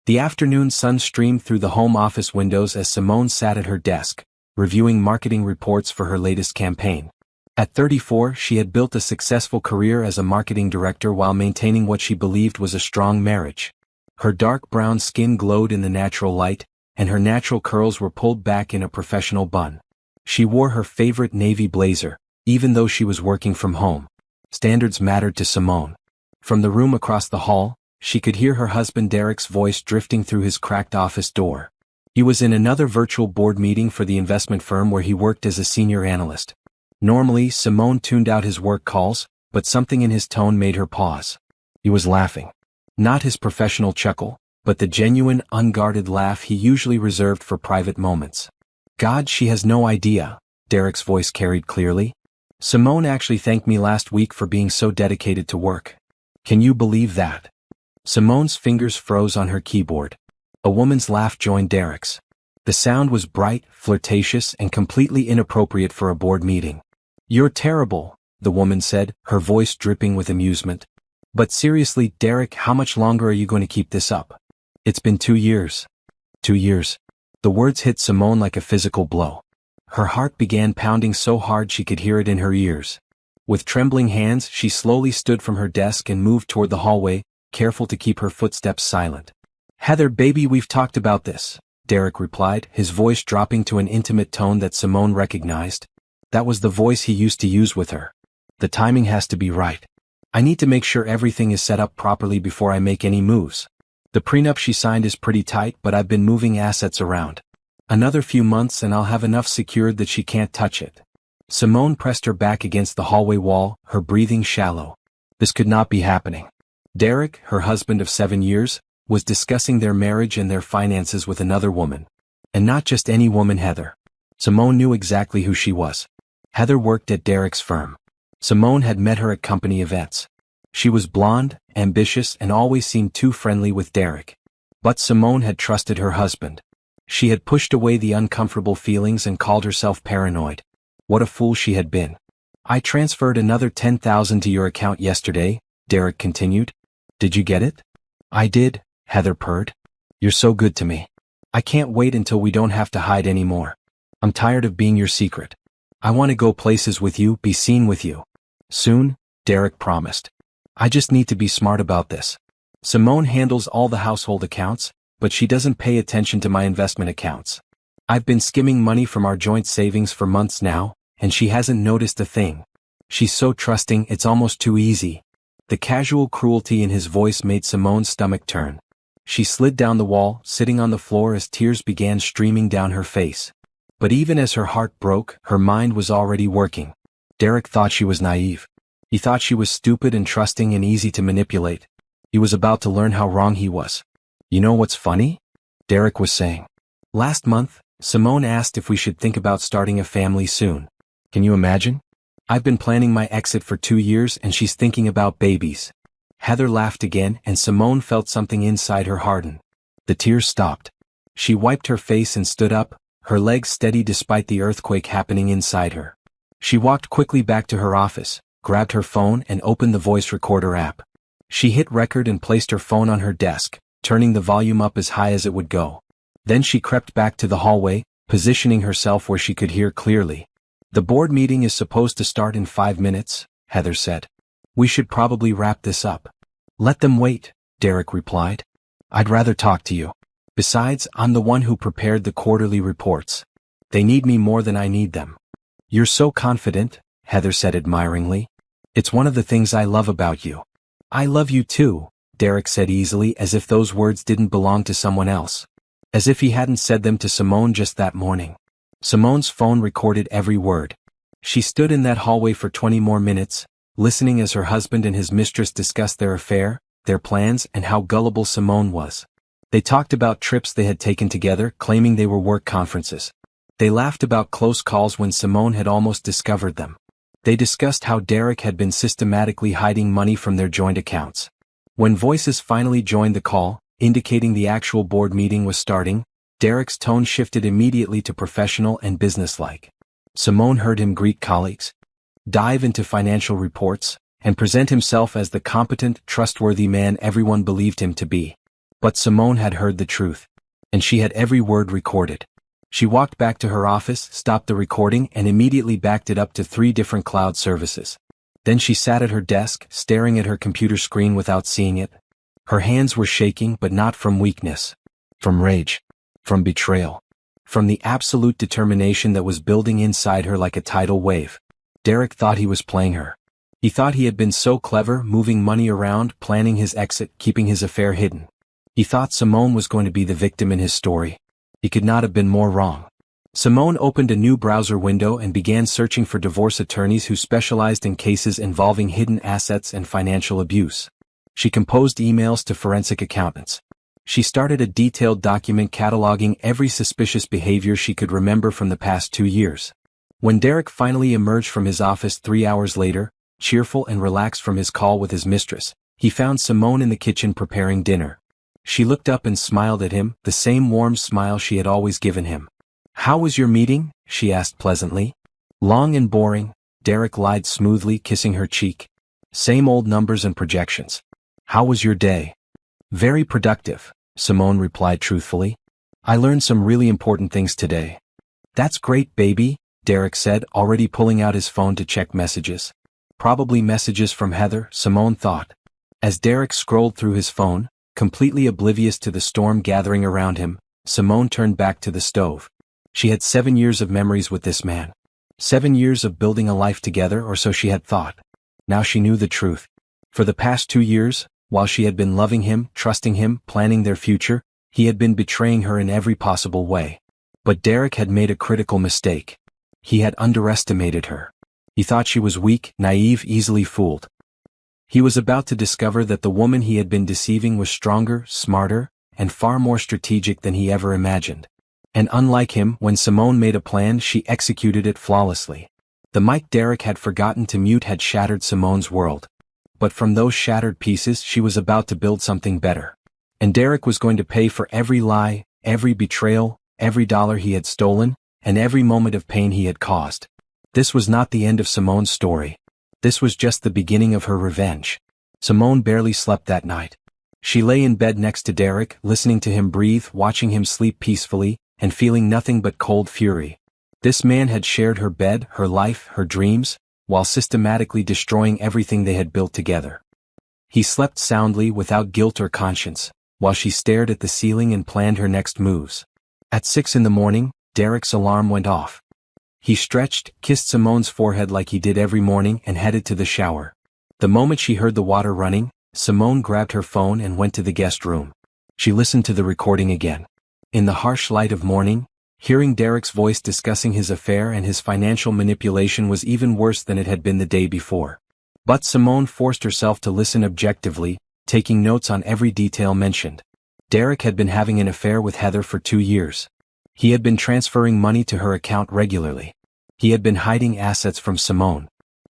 The afternoon sun streamed through the home office windows as Simone sat at her desk, reviewing marketing reports for her latest campaign. At 34, she had built a successful career as a marketing director while maintaining what she believed was a strong marriage. Her dark brown skin glowed in the natural light, and her natural curls were pulled back in a professional bun. She wore her favorite navy blazer, even though she was working from home. Standards mattered to Simone. From the room across the hall, she could hear her husband Derek's voice drifting through his cracked office door. He was in another virtual board meeting for the investment firm where he worked as a senior analyst. Normally, Simone tuned out his work calls, but something in his tone made her pause. He was laughing. Not his professional chuckle, but the genuine, unguarded laugh he usually reserved for private moments. God, she has no idea, Derek's voice carried clearly. Simone actually thanked me last week for being so dedicated to work. Can you believe that? Simone's fingers froze on her keyboard. A woman's laugh joined Derek's. The sound was bright, flirtatious, and completely inappropriate for a board meeting. You're terrible, the woman said, her voice dripping with amusement. But seriously, Derek, how much longer are you going to keep this up? It's been 2 years. 2 years. The words hit Simone like a physical blow. Her heart began pounding so hard she could hear it in her ears. With trembling hands, she slowly stood from her desk and moved toward the hallway, careful to keep her footsteps silent. Heather, baby, we've talked about this, Derek replied, his voice dropping to an intimate tone that Simone recognized. That was the voice he used to use with her. The timing has to be right. I need to make sure everything is set up properly before I make any moves. The prenup she signed is pretty tight, but I've been moving assets around. Another few months and I'll have enough secured that she can't touch it. Simone pressed her back against the hallway wall, her breathing shallow. This could not be happening. Derek, her husband of 7 years, was discussing their marriage and their finances with another woman. And not just any woman, Heather. Simone knew exactly who she was. Heather worked at Derek's firm. Simone had met her at company events. She was blonde, ambitious, and always seemed too friendly with Derek. But Simone had trusted her husband. She had pushed away the uncomfortable feelings and called herself paranoid. What a fool she had been. I transferred another $10,000 to your account yesterday, Derek continued. Did you get it? I did, Heather purred. You're so good to me. I can't wait until we don't have to hide anymore. I'm tired of being your secret. I want to go places with you, be seen with you. Soon, Derek promised. I just need to be smart about this. Simone handles all the household accounts, but she doesn't pay attention to my investment accounts. I've been skimming money from our joint savings for months now, and she hasn't noticed a thing. She's so trusting, it's almost too easy. The casual cruelty in his voice made Simone's stomach turn. She slid down the wall, sitting on the floor as tears began streaming down her face. But even as her heart broke, her mind was already working. Derek thought she was naive. He thought she was stupid and trusting and easy to manipulate. He was about to learn how wrong he was. You know what's funny? Derek was saying. Last month, Simone asked if we should think about starting a family soon. Can you imagine? I've been planning my exit for 2 years and she's thinking about babies. Heather laughed again and Simone felt something inside her harden. The tears stopped. She wiped her face and stood up, her legs steady despite the earthquake happening inside her. She walked quickly back to her office, grabbed her phone and opened the voice recorder app. She hit record and placed her phone on her desk, turning the volume up as high as it would go. Then she crept back to the hallway, positioning herself where she could hear clearly. The board meeting is supposed to start in 5 minutes, Heather said. We should probably wrap this up. Let them wait, Derek replied. I'd rather talk to you. Besides, I'm the one who prepared the quarterly reports. They need me more than I need them. You're so confident, Heather said admiringly. It's one of the things I love about you. I love you too, Derek said easily, as if those words didn't belong to someone else. As if he hadn't said them to Simone just that morning. Simone's phone recorded every word. She stood in that hallway for 20 more minutes, listening as her husband and his mistress discussed their affair, their plans, and how gullible Simone was. They talked about trips they had taken together, claiming they were work conferences. They laughed about close calls when Simone had almost discovered them. They discussed how Derek had been systematically hiding money from their joint accounts. When voices finally joined the call, indicating the actual board meeting was starting, Derek's tone shifted immediately to professional and businesslike. Simone heard him greet colleagues, dive into financial reports, and present himself as the competent, trustworthy man everyone believed him to be. But Simone had heard the truth. And she had every word recorded. She walked back to her office, stopped the recording, and immediately backed it up to 3 different cloud services. Then she sat at her desk, staring at her computer screen without seeing it. Her hands were shaking, but not from weakness. From rage. From betrayal. From the absolute determination that was building inside her like a tidal wave. Derek thought he was playing her. He thought he had been so clever, moving money around, planning his exit, keeping his affair hidden. He thought Simone was going to be the victim in his story. He could not have been more wrong. Simone opened a new browser window and began searching for divorce attorneys who specialized in cases involving hidden assets and financial abuse. She composed emails to forensic accountants. She started a detailed document cataloging every suspicious behavior she could remember from the past 2 years. When Derek finally emerged from his office 3 hours later, cheerful and relaxed from his call with his mistress, he found Simone in the kitchen preparing dinner. She looked up and smiled at him, the same warm smile she had always given him. "How was your meeting?" she asked pleasantly. "Long and boring," Derek lied smoothly, kissing her cheek. "Same old numbers and projections." "How was your day?" "Very productive," Simone replied truthfully. "I learned some really important things today." "That's great, baby," Derek said, already pulling out his phone to check messages. Probably messages from Heather, Simone thought. As Derek scrolled through his phone, completely oblivious to the storm gathering around him, Simone turned back to the stove. She had 7 years of memories with this man. 7 years of building a life together, or so she had thought. Now she knew the truth. For the past 2 years, while she had been loving him, trusting him, planning their future, he had been betraying her in every possible way. But Derek had made a critical mistake. He had underestimated her. He thought she was weak, naive, easily fooled. He was about to discover that the woman he had been deceiving was stronger, smarter, and far more strategic than he ever imagined. And unlike him, when Simone made a plan, she executed it flawlessly. The mic Derek had forgotten to mute had shattered Simone's world. But from those shattered pieces she was about to build something better. And Derek was going to pay for every lie, every betrayal, every dollar he had stolen, and every moment of pain he had caused. This was not the end of Simone's story. This was just the beginning of her revenge. Simone barely slept that night. She lay in bed next to Derek, listening to him breathe, watching him sleep peacefully, and feeling nothing but cold fury. This man had shared her bed, her life, her dreams, while systematically destroying everything they had built together. He slept soundly without guilt or conscience, while she stared at the ceiling and planned her next moves. At 6 in the morning, Derek's alarm went off. He stretched, kissed Simone's forehead like he did every morning, and headed to the shower. The moment she heard the water running, Simone grabbed her phone and went to the guest room. She listened to the recording again. In the harsh light of morning, hearing Derek's voice discussing his affair and his financial manipulation was even worse than it had been the day before. But Simone forced herself to listen objectively, taking notes on every detail mentioned. Derek had been having an affair with Heather for 2 years. He had been transferring money to her account regularly. He had been hiding assets from Simone.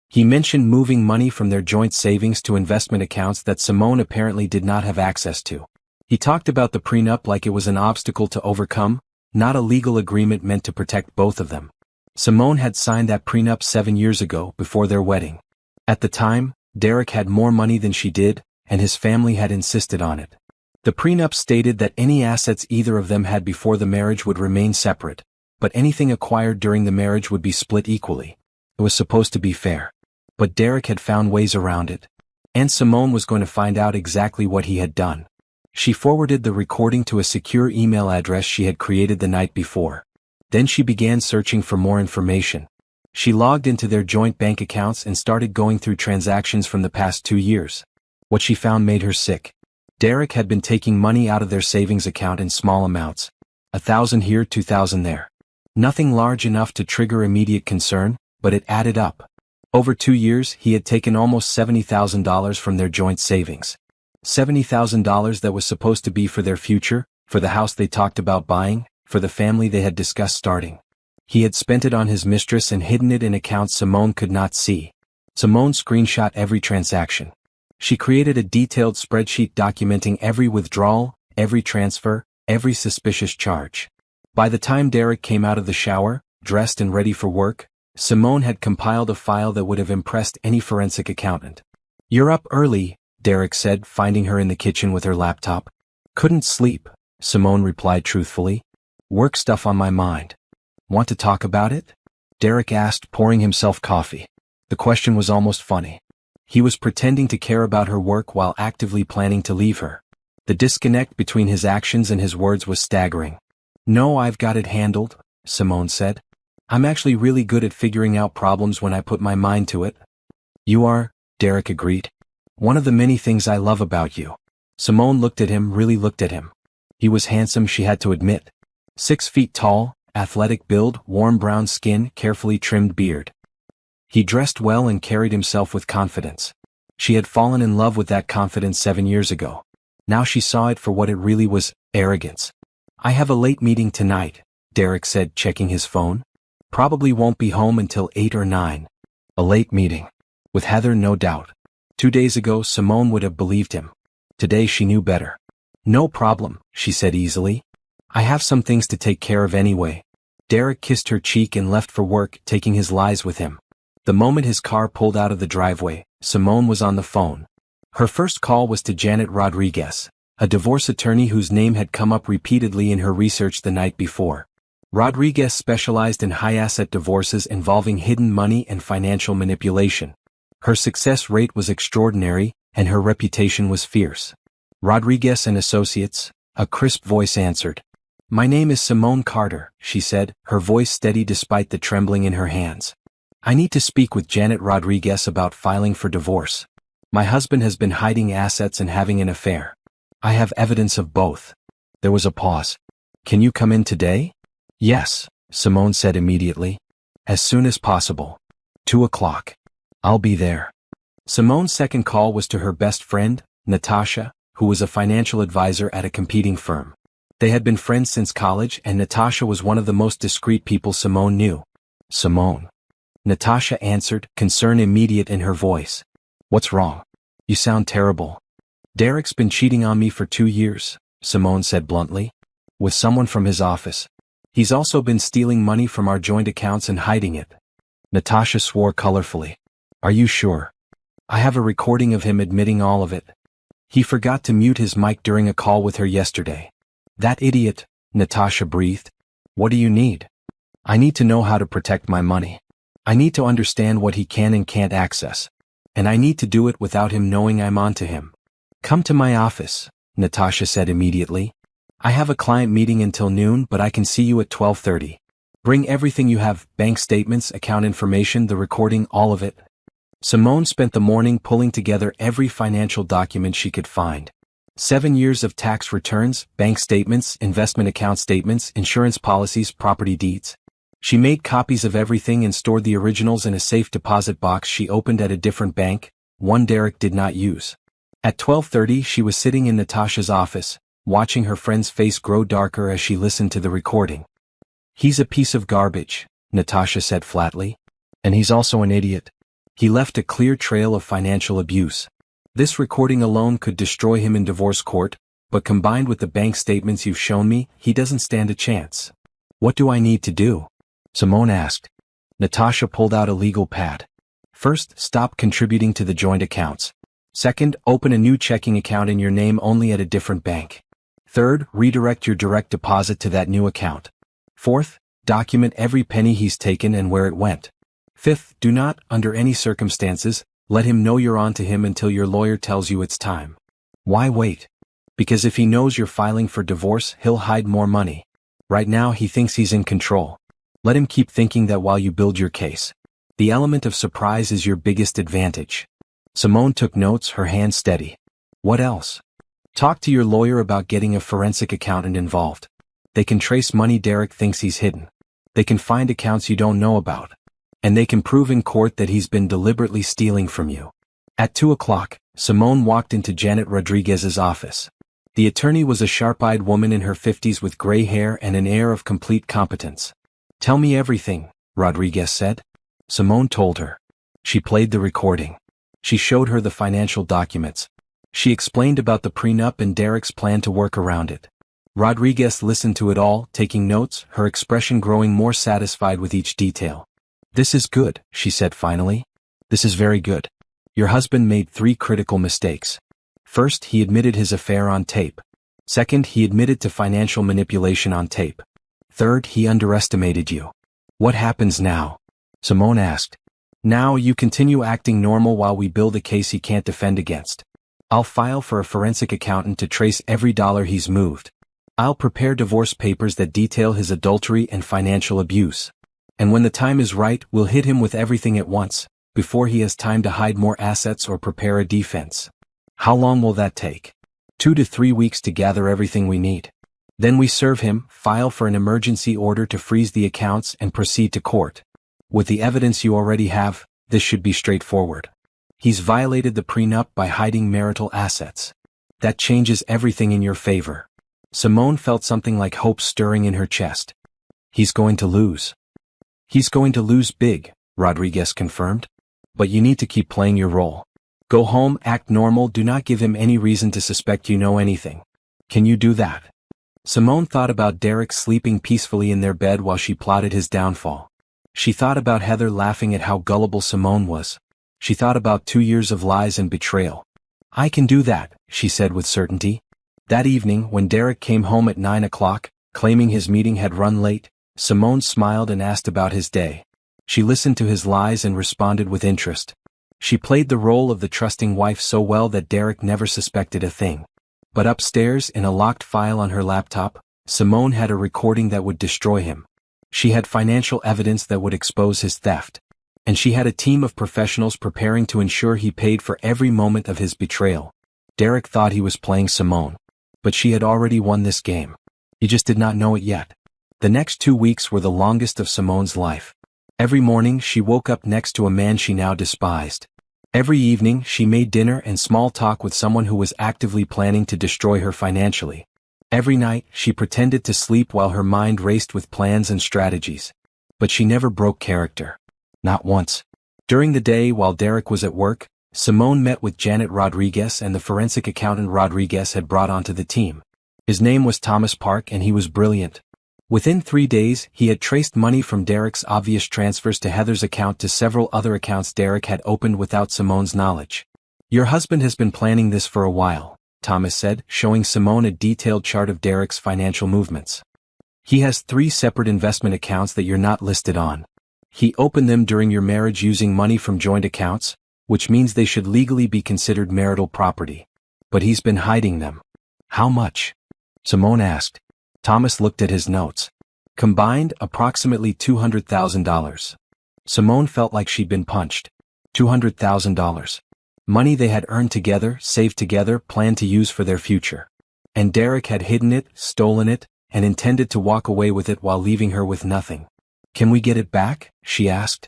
He mentioned moving money from their joint savings to investment accounts that Simone apparently did not have access to. He talked about the prenup like it was an obstacle to overcome, not a legal agreement meant to protect both of them. Simone had signed that prenup 7 years ago, before their wedding. At the time, Derek had more money than she did, and his family had insisted on it. The prenup stated that any assets either of them had before the marriage would remain separate, but anything acquired during the marriage would be split equally. It was supposed to be fair. But Derek had found ways around it. And Simone was going to find out exactly what he had done. She forwarded the recording to a secure email address she had created the night before. Then she began searching for more information. She logged into their joint bank accounts and started going through transactions from the past 2 years. What she found made her sick. Derek had been taking money out of their savings account in small amounts. 1,000 here, 2,000 there. Nothing large enough to trigger immediate concern, but it added up. Over 2 years, he had taken almost $70,000 from their joint savings. $70,000 that was supposed to be for their future, for the house they talked about buying, for the family they had discussed starting. He had spent it on his mistress and hidden it in accounts Simone could not see. Simone screenshot every transaction. She created a detailed spreadsheet documenting every withdrawal, every transfer, every suspicious charge. By the time Derek came out of the shower, dressed and ready for work, Simone had compiled a file that would have impressed any forensic accountant. "You're up early," Derek said, finding her in the kitchen with her laptop. Couldn't sleep, Simone replied truthfully. Work stuff on my mind. Want to talk about it? Derek asked, pouring himself coffee. The question was almost funny. He was pretending to care about her work while actively planning to leave her. The disconnect between his actions and his words was staggering. No, I've got it handled, Simone said. I'm actually really good at figuring out problems when I put my mind to it. You are, Derek agreed. One of the many things I love about you. Simone looked at him, really looked at him. He was handsome, she had to admit. 6 feet tall, athletic build, warm brown skin, carefully trimmed beard. He dressed well and carried himself with confidence. She had fallen in love with that confidence 7 years ago. Now she saw it for what it really was, arrogance. I have a late meeting tonight, Derek said, checking his phone. Probably won't be home until 8 or 9. A late meeting. With Heather, no doubt. 2 days ago, Simone would have believed him. Today she knew better. No problem, she said easily. I have some things to take care of anyway. Derek kissed her cheek and left for work, taking his lies with him. The moment his car pulled out of the driveway, Simone was on the phone. Her first call was to Janet Rodriguez, a divorce attorney whose name had come up repeatedly in her research the night before. Rodriguez specialized in high-asset divorces involving hidden money and financial manipulation. Her success rate was extraordinary, and her reputation was fierce. Rodriguez and Associates, a crisp voice answered. My name is Simone Carter, she said, her voice steady despite the trembling in her hands. I need to speak with Janet Rodriguez about filing for divorce. My husband has been hiding assets and having an affair. I have evidence of both. There was a pause. Can you come in today? Yes, Simone said immediately. As soon as possible. 2 o'clock. I'll be there. Simone's second call was to her best friend, Natasha, who was a financial advisor at a competing firm. They had been friends since college, and Natasha was one of the most discreet people Simone knew. Simone. Natasha answered, concern immediate in her voice. What's wrong? You sound terrible. Derek's been cheating on me for 2 years, Simone said bluntly. With someone from his office. He's also been stealing money from our joint accounts and hiding it. Natasha swore colorfully. Are you sure? I have a recording of him admitting all of it. He forgot to mute his mic during a call with her yesterday. That idiot, Natasha breathed. What do you need? I need to know how to protect my money. I need to understand what he can and can't access. And I need to do it without him knowing I'm on to him. Come to my office, Natasha said immediately. I have a client meeting until noon, but I can see you at 12:30. Bring everything you have, bank statements, account information, the recording, all of it. Simone spent the morning pulling together every financial document she could find. 7 years of tax returns, bank statements, investment account statements, insurance policies, property deeds. She made copies of everything and stored the originals in a safe deposit box she opened at a different bank, one Derek did not use. At 12:30 she was sitting in Natasha's office, watching her friend's face grow darker as she listened to the recording. He's a piece of garbage, Natasha said flatly. And he's also an idiot. He left a clear trail of financial abuse. This recording alone could destroy him in divorce court, but combined with the bank statements you've shown me, he doesn't stand a chance. What do I need to do? Simone asked. Natasha pulled out a legal pad. First, stop contributing to the joint accounts. Second, open a new checking account in your name only at a different bank. Third, redirect your direct deposit to that new account. Fourth, document every penny he's taken and where it went. Fifth, do not, under any circumstances, let him know you're on to him until your lawyer tells you it's time. Why wait? Because if he knows you're filing for divorce, he'll hide more money. Right now he thinks he's in control. Let him keep thinking that while you build your case. The element of surprise is your biggest advantage. Simone took notes, her hand steady. What else? Talk to your lawyer about getting a forensic accountant involved. They can trace money Derek thinks he's hidden. They can find accounts you don't know about. And they can prove in court that he's been deliberately stealing from you. At 2 o'clock, Simone walked into Janet Rodriguez's office. The attorney was a sharp-eyed woman in her 50s with gray hair and an air of complete competence. Tell me everything, Rodriguez said. Simone told her. She played the recording. She showed her the financial documents. She explained about the prenup and Derek's plan to work around it. Rodriguez listened to it all, taking notes, her expression growing more satisfied with each detail. This is good, she said finally. This is very good. Your husband made 3 critical mistakes. First, he admitted his affair on tape. Second, he admitted to financial manipulation on tape. Third, he underestimated you. What happens now? Simone asked. Now you continue acting normal while we build a case he can't defend against. I'll file for a forensic accountant to trace every dollar he's moved. I'll prepare divorce papers that detail his adultery and financial abuse. And when the time is right, we'll hit him with everything at once, before he has time to hide more assets or prepare a defense. How long will that take? 2 to 3 weeks to gather everything we need. Then we serve him, file for an emergency order to freeze the accounts and proceed to court. With the evidence you already have, this should be straightforward. He's violated the prenup by hiding marital assets. That changes everything in your favor. Simone felt something like hope stirring in her chest. He's going to lose. He's going to lose big, Rodriguez confirmed. But you need to keep playing your role. Go home, act normal, do not give him any reason to suspect you know anything. Can you do that? Simone thought about Derek sleeping peacefully in their bed while she plotted his downfall. She thought about Heather laughing at how gullible Simone was. She thought about 2 years of lies and betrayal. I can do that, she said with certainty. That evening, when Derek came home at 9 o'clock, claiming his meeting had run late, Simone smiled and asked about his day. She listened to his lies and responded with interest. She played the role of the trusting wife so well that Derek never suspected a thing. But upstairs, in a locked file on her laptop, Simone had a recording that would destroy him. She had financial evidence that would expose his theft. And she had a team of professionals preparing to ensure he paid for every moment of his betrayal. Derek thought he was playing Simone. But she had already won this game. He just did not know it yet. The next 2 weeks were the longest of Simone's life. Every morning she woke up next to a man she now despised. Every evening she made dinner and small talk with someone who was actively planning to destroy her financially. Every night she pretended to sleep while her mind raced with plans and strategies. But she never broke character. Not once. During the day while Derek was at work, Simone met with Janet Rodriguez and the forensic accountant Rodriguez had brought onto the team. His name was Thomas Park and he was brilliant. Within 3 days, he had traced money from Derek's obvious transfers to Heather's account to several other accounts Derek had opened without Simone's knowledge. Your husband has been planning this for a while, Thomas said, showing Simone a detailed chart of Derek's financial movements. He has 3 separate investment accounts that you're not listed on. He opened them during your marriage using money from joint accounts, which means they should legally be considered marital property. But he's been hiding them. How much? Simone asked. Thomas looked at his notes. Combined, approximately $200,000. Simone felt like she'd been punched. $200,000. Money they had earned together, saved together, planned to use for their future. And Derek had hidden it, stolen it, and intended to walk away with it while leaving her with nothing. Can we get it back? She asked.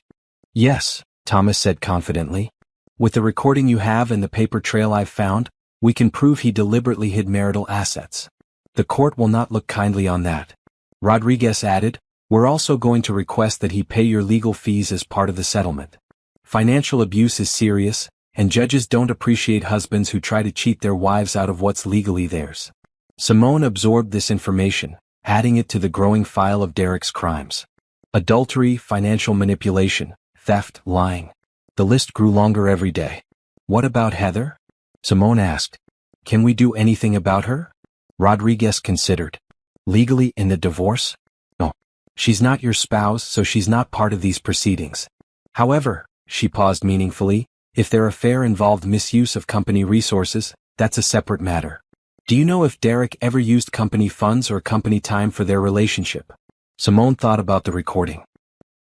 Yes, Thomas said confidently. With the recording you have and the paper trail I've found, we can prove he deliberately hid marital assets. The court will not look kindly on that. Rodriguez added, we're also going to request that he pay your legal fees as part of the settlement. Financial abuse is serious, and judges don't appreciate husbands who try to cheat their wives out of what's legally theirs. Simone absorbed this information, adding it to the growing file of Derek's crimes. Adultery, financial manipulation, theft, lying. The list grew longer every day. What about Heather? Simone asked. Can we do anything about her? Rodriguez considered. Legally in the divorce? No. She's not your spouse, so she's not part of these proceedings. However, she paused meaningfully, if their affair involved misuse of company resources, that's a separate matter. Do you know if Derek ever used company funds or company time for their relationship? Simone thought about the recording.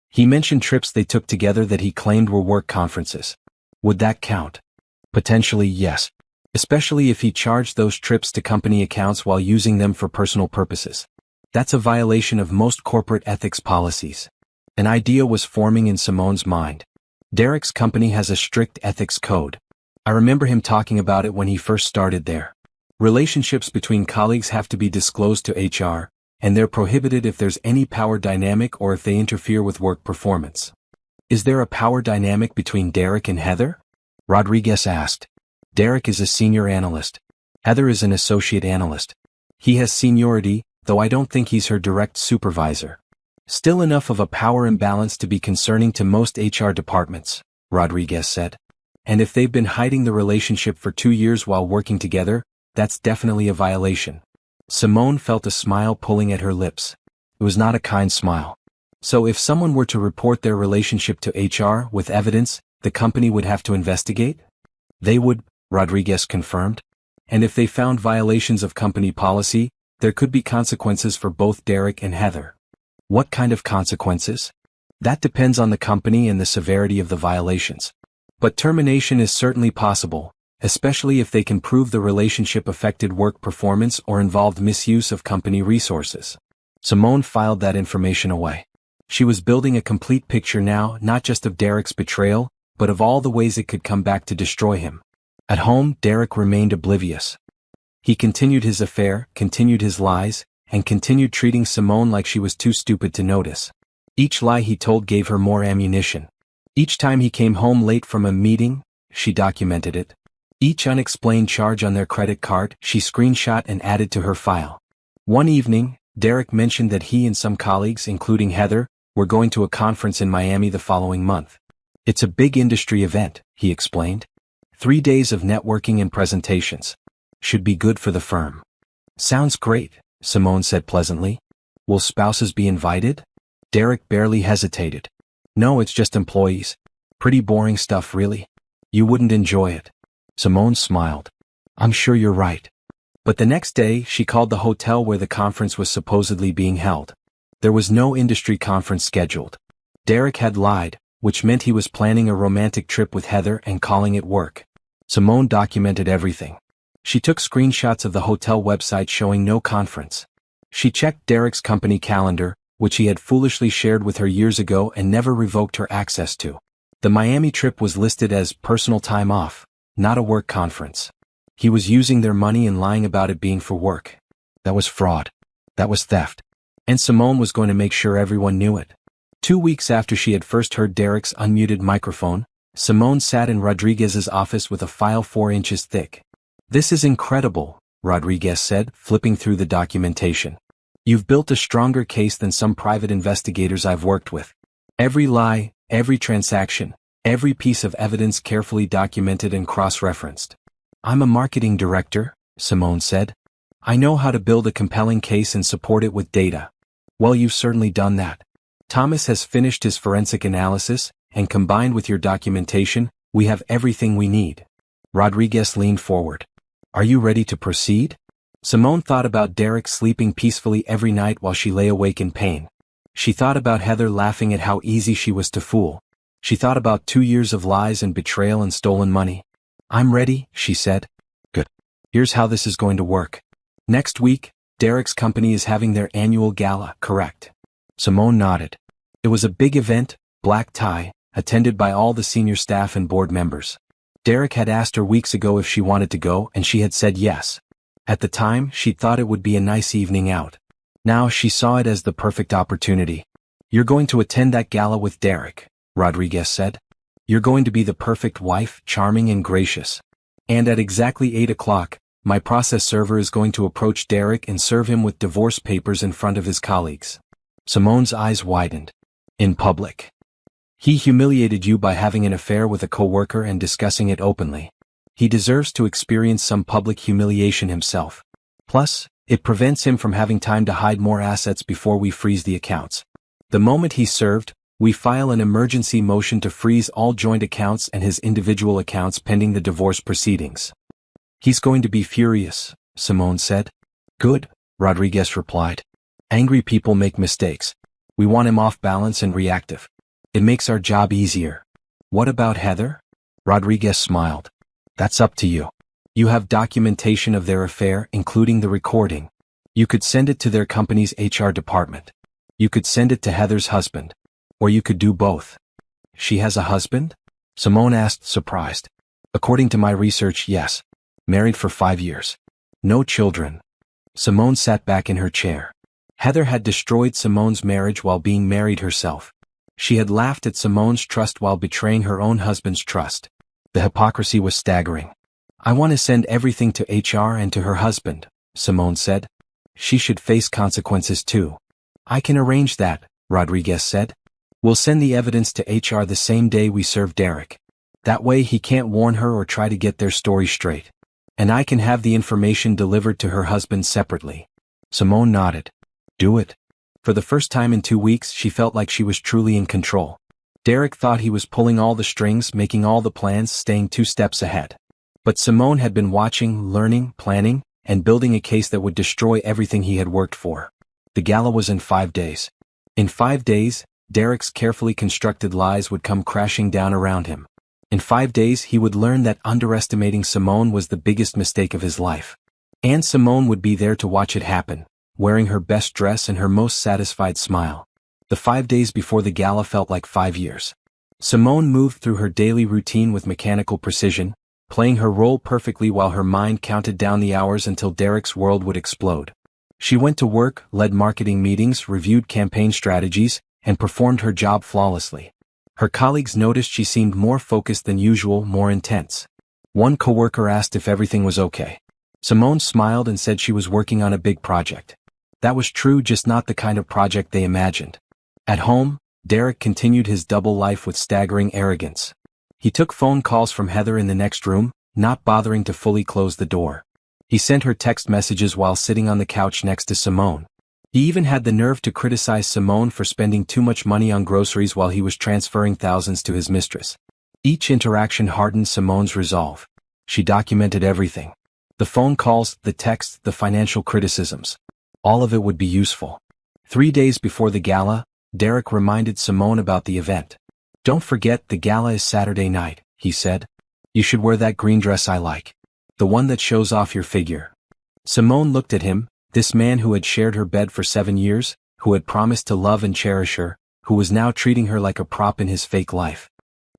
He mentioned trips they took together that he claimed were work conferences. Would that count? Potentially yes. Especially if he charged those trips to company accounts while using them for personal purposes. That's a violation of most corporate ethics policies. An idea was forming in Simone's mind. Derek's company has a strict ethics code. I remember him talking about it when he first started there. Relationships between colleagues have to be disclosed to HR, and they're prohibited if there's any power dynamic or if they interfere with work performance. Is there a power dynamic between Derek and Heather? Rodriguez asked. Derek is a senior analyst. Heather is an associate analyst. He has seniority, though I don't think he's her direct supervisor. Still enough of a power imbalance to be concerning to most HR departments, Rodriguez said. And if they've been hiding the relationship for 2 years while working together, that's definitely a violation. Simone felt a smile pulling at her lips. It was not a kind smile. So if someone were to report their relationship to HR with evidence, the company would have to investigate? They would, Rodriguez confirmed. And if they found violations of company policy, there could be consequences for both Derek and Heather. What kind of consequences? That depends on the company and the severity of the violations. But termination is certainly possible, especially if they can prove the relationship affected work performance or involved misuse of company resources. Simone filed that information away. She was building a complete picture now, not just of Derek's betrayal, but of all the ways it could come back to destroy him. At home, Derek remained oblivious. He continued his affair, continued his lies, and continued treating Simone like she was too stupid to notice. Each lie he told gave her more ammunition. Each time he came home late from a meeting, she documented it. Each unexplained charge on their credit card, she screenshot and added to her file. One evening, Derek mentioned that he and some colleagues, including Heather, were going to a conference in Miami the following month. It's a big industry event, he explained. 3 days of networking and presentations. Should be good for the firm. Sounds great, Simone said pleasantly. Will spouses be invited? Derek barely hesitated. No, it's just employees. Pretty boring stuff, really. You wouldn't enjoy it. Simone smiled. I'm sure you're right. But the next day, she called the hotel where the conference was supposedly being held. There was no industry conference scheduled. Derek had lied, which meant he was planning a romantic trip with Heather and calling it work. Simone documented everything. She took screenshots of the hotel website showing no conference. She checked Derek's company calendar, which he had foolishly shared with her years ago and never revoked her access to. The Miami trip was listed as personal time off, not a work conference. He was using their money and lying about it being for work. That was fraud. That was theft. And Simone was going to make sure everyone knew it. 2 weeks after she had first heard Derek's unmuted microphone, Simone sat in Rodriguez's office with a file 4 inches thick. This is incredible, Rodriguez said, flipping through the documentation. You've built a stronger case than some private investigators I've worked with. Every lie, every transaction, every piece of evidence carefully documented and cross-referenced. I'm a marketing director, Simone said. I know how to build a compelling case and support it with data. Well, you've certainly done that. Thomas has finished his forensic analysis, and combined with your documentation, we have everything we need. Rodriguez leaned forward. Are you ready to proceed? Simone thought about Derek sleeping peacefully every night while she lay awake in pain. She thought about Heather laughing at how easy she was to fool. She thought about 2 years of lies and betrayal and stolen money. I'm ready, she said. Good. Here's how this is going to work. Next week, Derek's company is having their annual gala, correct? Simone nodded. It was a big event, black tie, attended by all the senior staff and board members. Derek had asked her weeks ago if she wanted to go and she had said yes. At the time, she thought it would be a nice evening out. Now she saw it as the perfect opportunity. You're going to attend that gala with Derek, Rodriguez said. You're going to be the perfect wife, charming and gracious. And at exactly 8 o'clock, my process server is going to approach Derek and serve him with divorce papers in front of his colleagues. Simone's eyes widened. In public. He humiliated you by having an affair with a coworker and discussing it openly. He deserves to experience some public humiliation himself. Plus, it prevents him from having time to hide more assets before we freeze the accounts. The moment he's served, we file an emergency motion to freeze all joint accounts and his individual accounts pending the divorce proceedings. He's going to be furious, Simone said. Good, Rodriguez replied. Angry people make mistakes. We want him off balance and reactive. It makes our job easier. What about Heather? Rodriguez smiled. That's up to you. You have documentation of their affair, including the recording. You could send it to their company's HR department. You could send it to Heather's husband. Or you could do both. She has a husband? Simone asked, surprised. According to my research, yes. Married for 5 years. No children. Simone sat back in her chair. Heather had destroyed Simone's marriage while being married herself. She had laughed at Simone's trust while betraying her own husband's trust. The hypocrisy was staggering. I want to send everything to HR and to her husband, Simone said. She should face consequences too. I can arrange that, Rodriguez said. We'll send the evidence to HR the same day we serve Derek. That way he can't warn her or try to get their story straight. And I can have the information delivered to her husband separately. Simone nodded. Do it. For the first time in 2 weeks, she felt like she was truly in control. Derek thought he was pulling all the strings, making all the plans, staying 2 steps ahead. But Simone had been watching, learning, planning, and building a case that would destroy everything he had worked for. The gala was in 5 days. In 5 days, Derek's carefully constructed lies would come crashing down around him. In 5 days, he would learn that underestimating Simone was the biggest mistake of his life. And Simone would be there to watch it happen, wearing her best dress and her most satisfied smile. The 5 days before the gala felt like 5 years. Simone moved through her daily routine with mechanical precision, playing her role perfectly while her mind counted down the hours until Derek's world would explode. She went to work, led marketing meetings, reviewed campaign strategies, and performed her job flawlessly. Her colleagues noticed she seemed more focused than usual, more intense. One coworker asked if everything was okay. Simone smiled and said she was working on a big project. That was true, just not the kind of project they imagined. At home, Derek continued his double life with staggering arrogance. He took phone calls from Heather in the next room, not bothering to fully close the door. He sent her text messages while sitting on the couch next to Simone. He even had the nerve to criticize Simone for spending too much money on groceries while he was transferring thousands to his mistress. Each interaction hardened Simone's resolve. She documented everything. The phone calls, the texts, the financial criticisms. All of it would be useful. 3 days before the gala, Derek reminded Simone about the event. Don't forget, the gala is Saturday night, he said. You should wear that green dress I like. The one that shows off your figure. Simone looked at him, this man who had shared her bed for 7 years, who had promised to love and cherish her, who was now treating her like a prop in his fake life.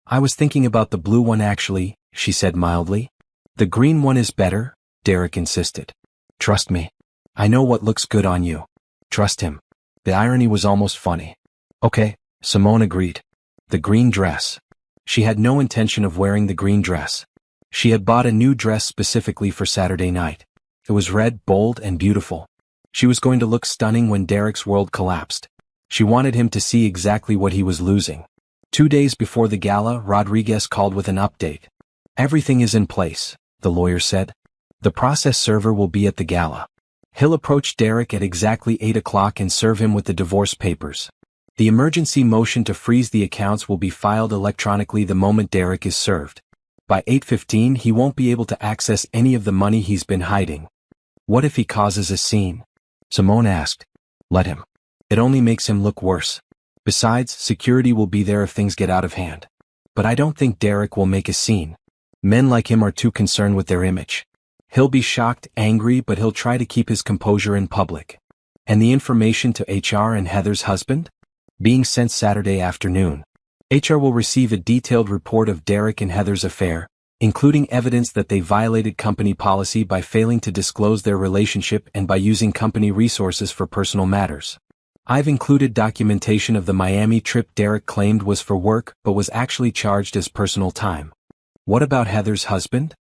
I was thinking about the blue one actually, she said mildly. The green one is better, Derek insisted. Trust me. I know what looks good on you. Trust him. The irony was almost funny. Okay, Simone agreed. The green dress. She had no intention of wearing the green dress. She had bought a new dress specifically for Saturday night. It was red, bold, and beautiful. She was going to look stunning when Derek's world collapsed. She wanted him to see exactly what he was losing. 2 days before the gala, Rodriguez called with an update. Everything is in place, the lawyer said. The process server will be at the gala. He'll approach Derek at exactly 8 o'clock and serve him with the divorce papers. The emergency motion to freeze the accounts will be filed electronically the moment Derek is served. By 8:15 he won't be able to access any of the money he's been hiding. What if he causes a scene? Simone asked. Let him. It only makes him look worse. Besides, security will be there if things get out of hand. But I don't think Derek will make a scene. Men like him are too concerned with their image. He'll be shocked, angry, but he'll try to keep his composure in public. And the information to HR and Heather's husband? Being sent Saturday afternoon. HR will receive a detailed report of Derek and Heather's affair, including evidence that they violated company policy by failing to disclose their relationship and by using company resources for personal matters. I've included documentation of the Miami trip Derek claimed was for work but was actually charged as personal time. What about Heather's husband?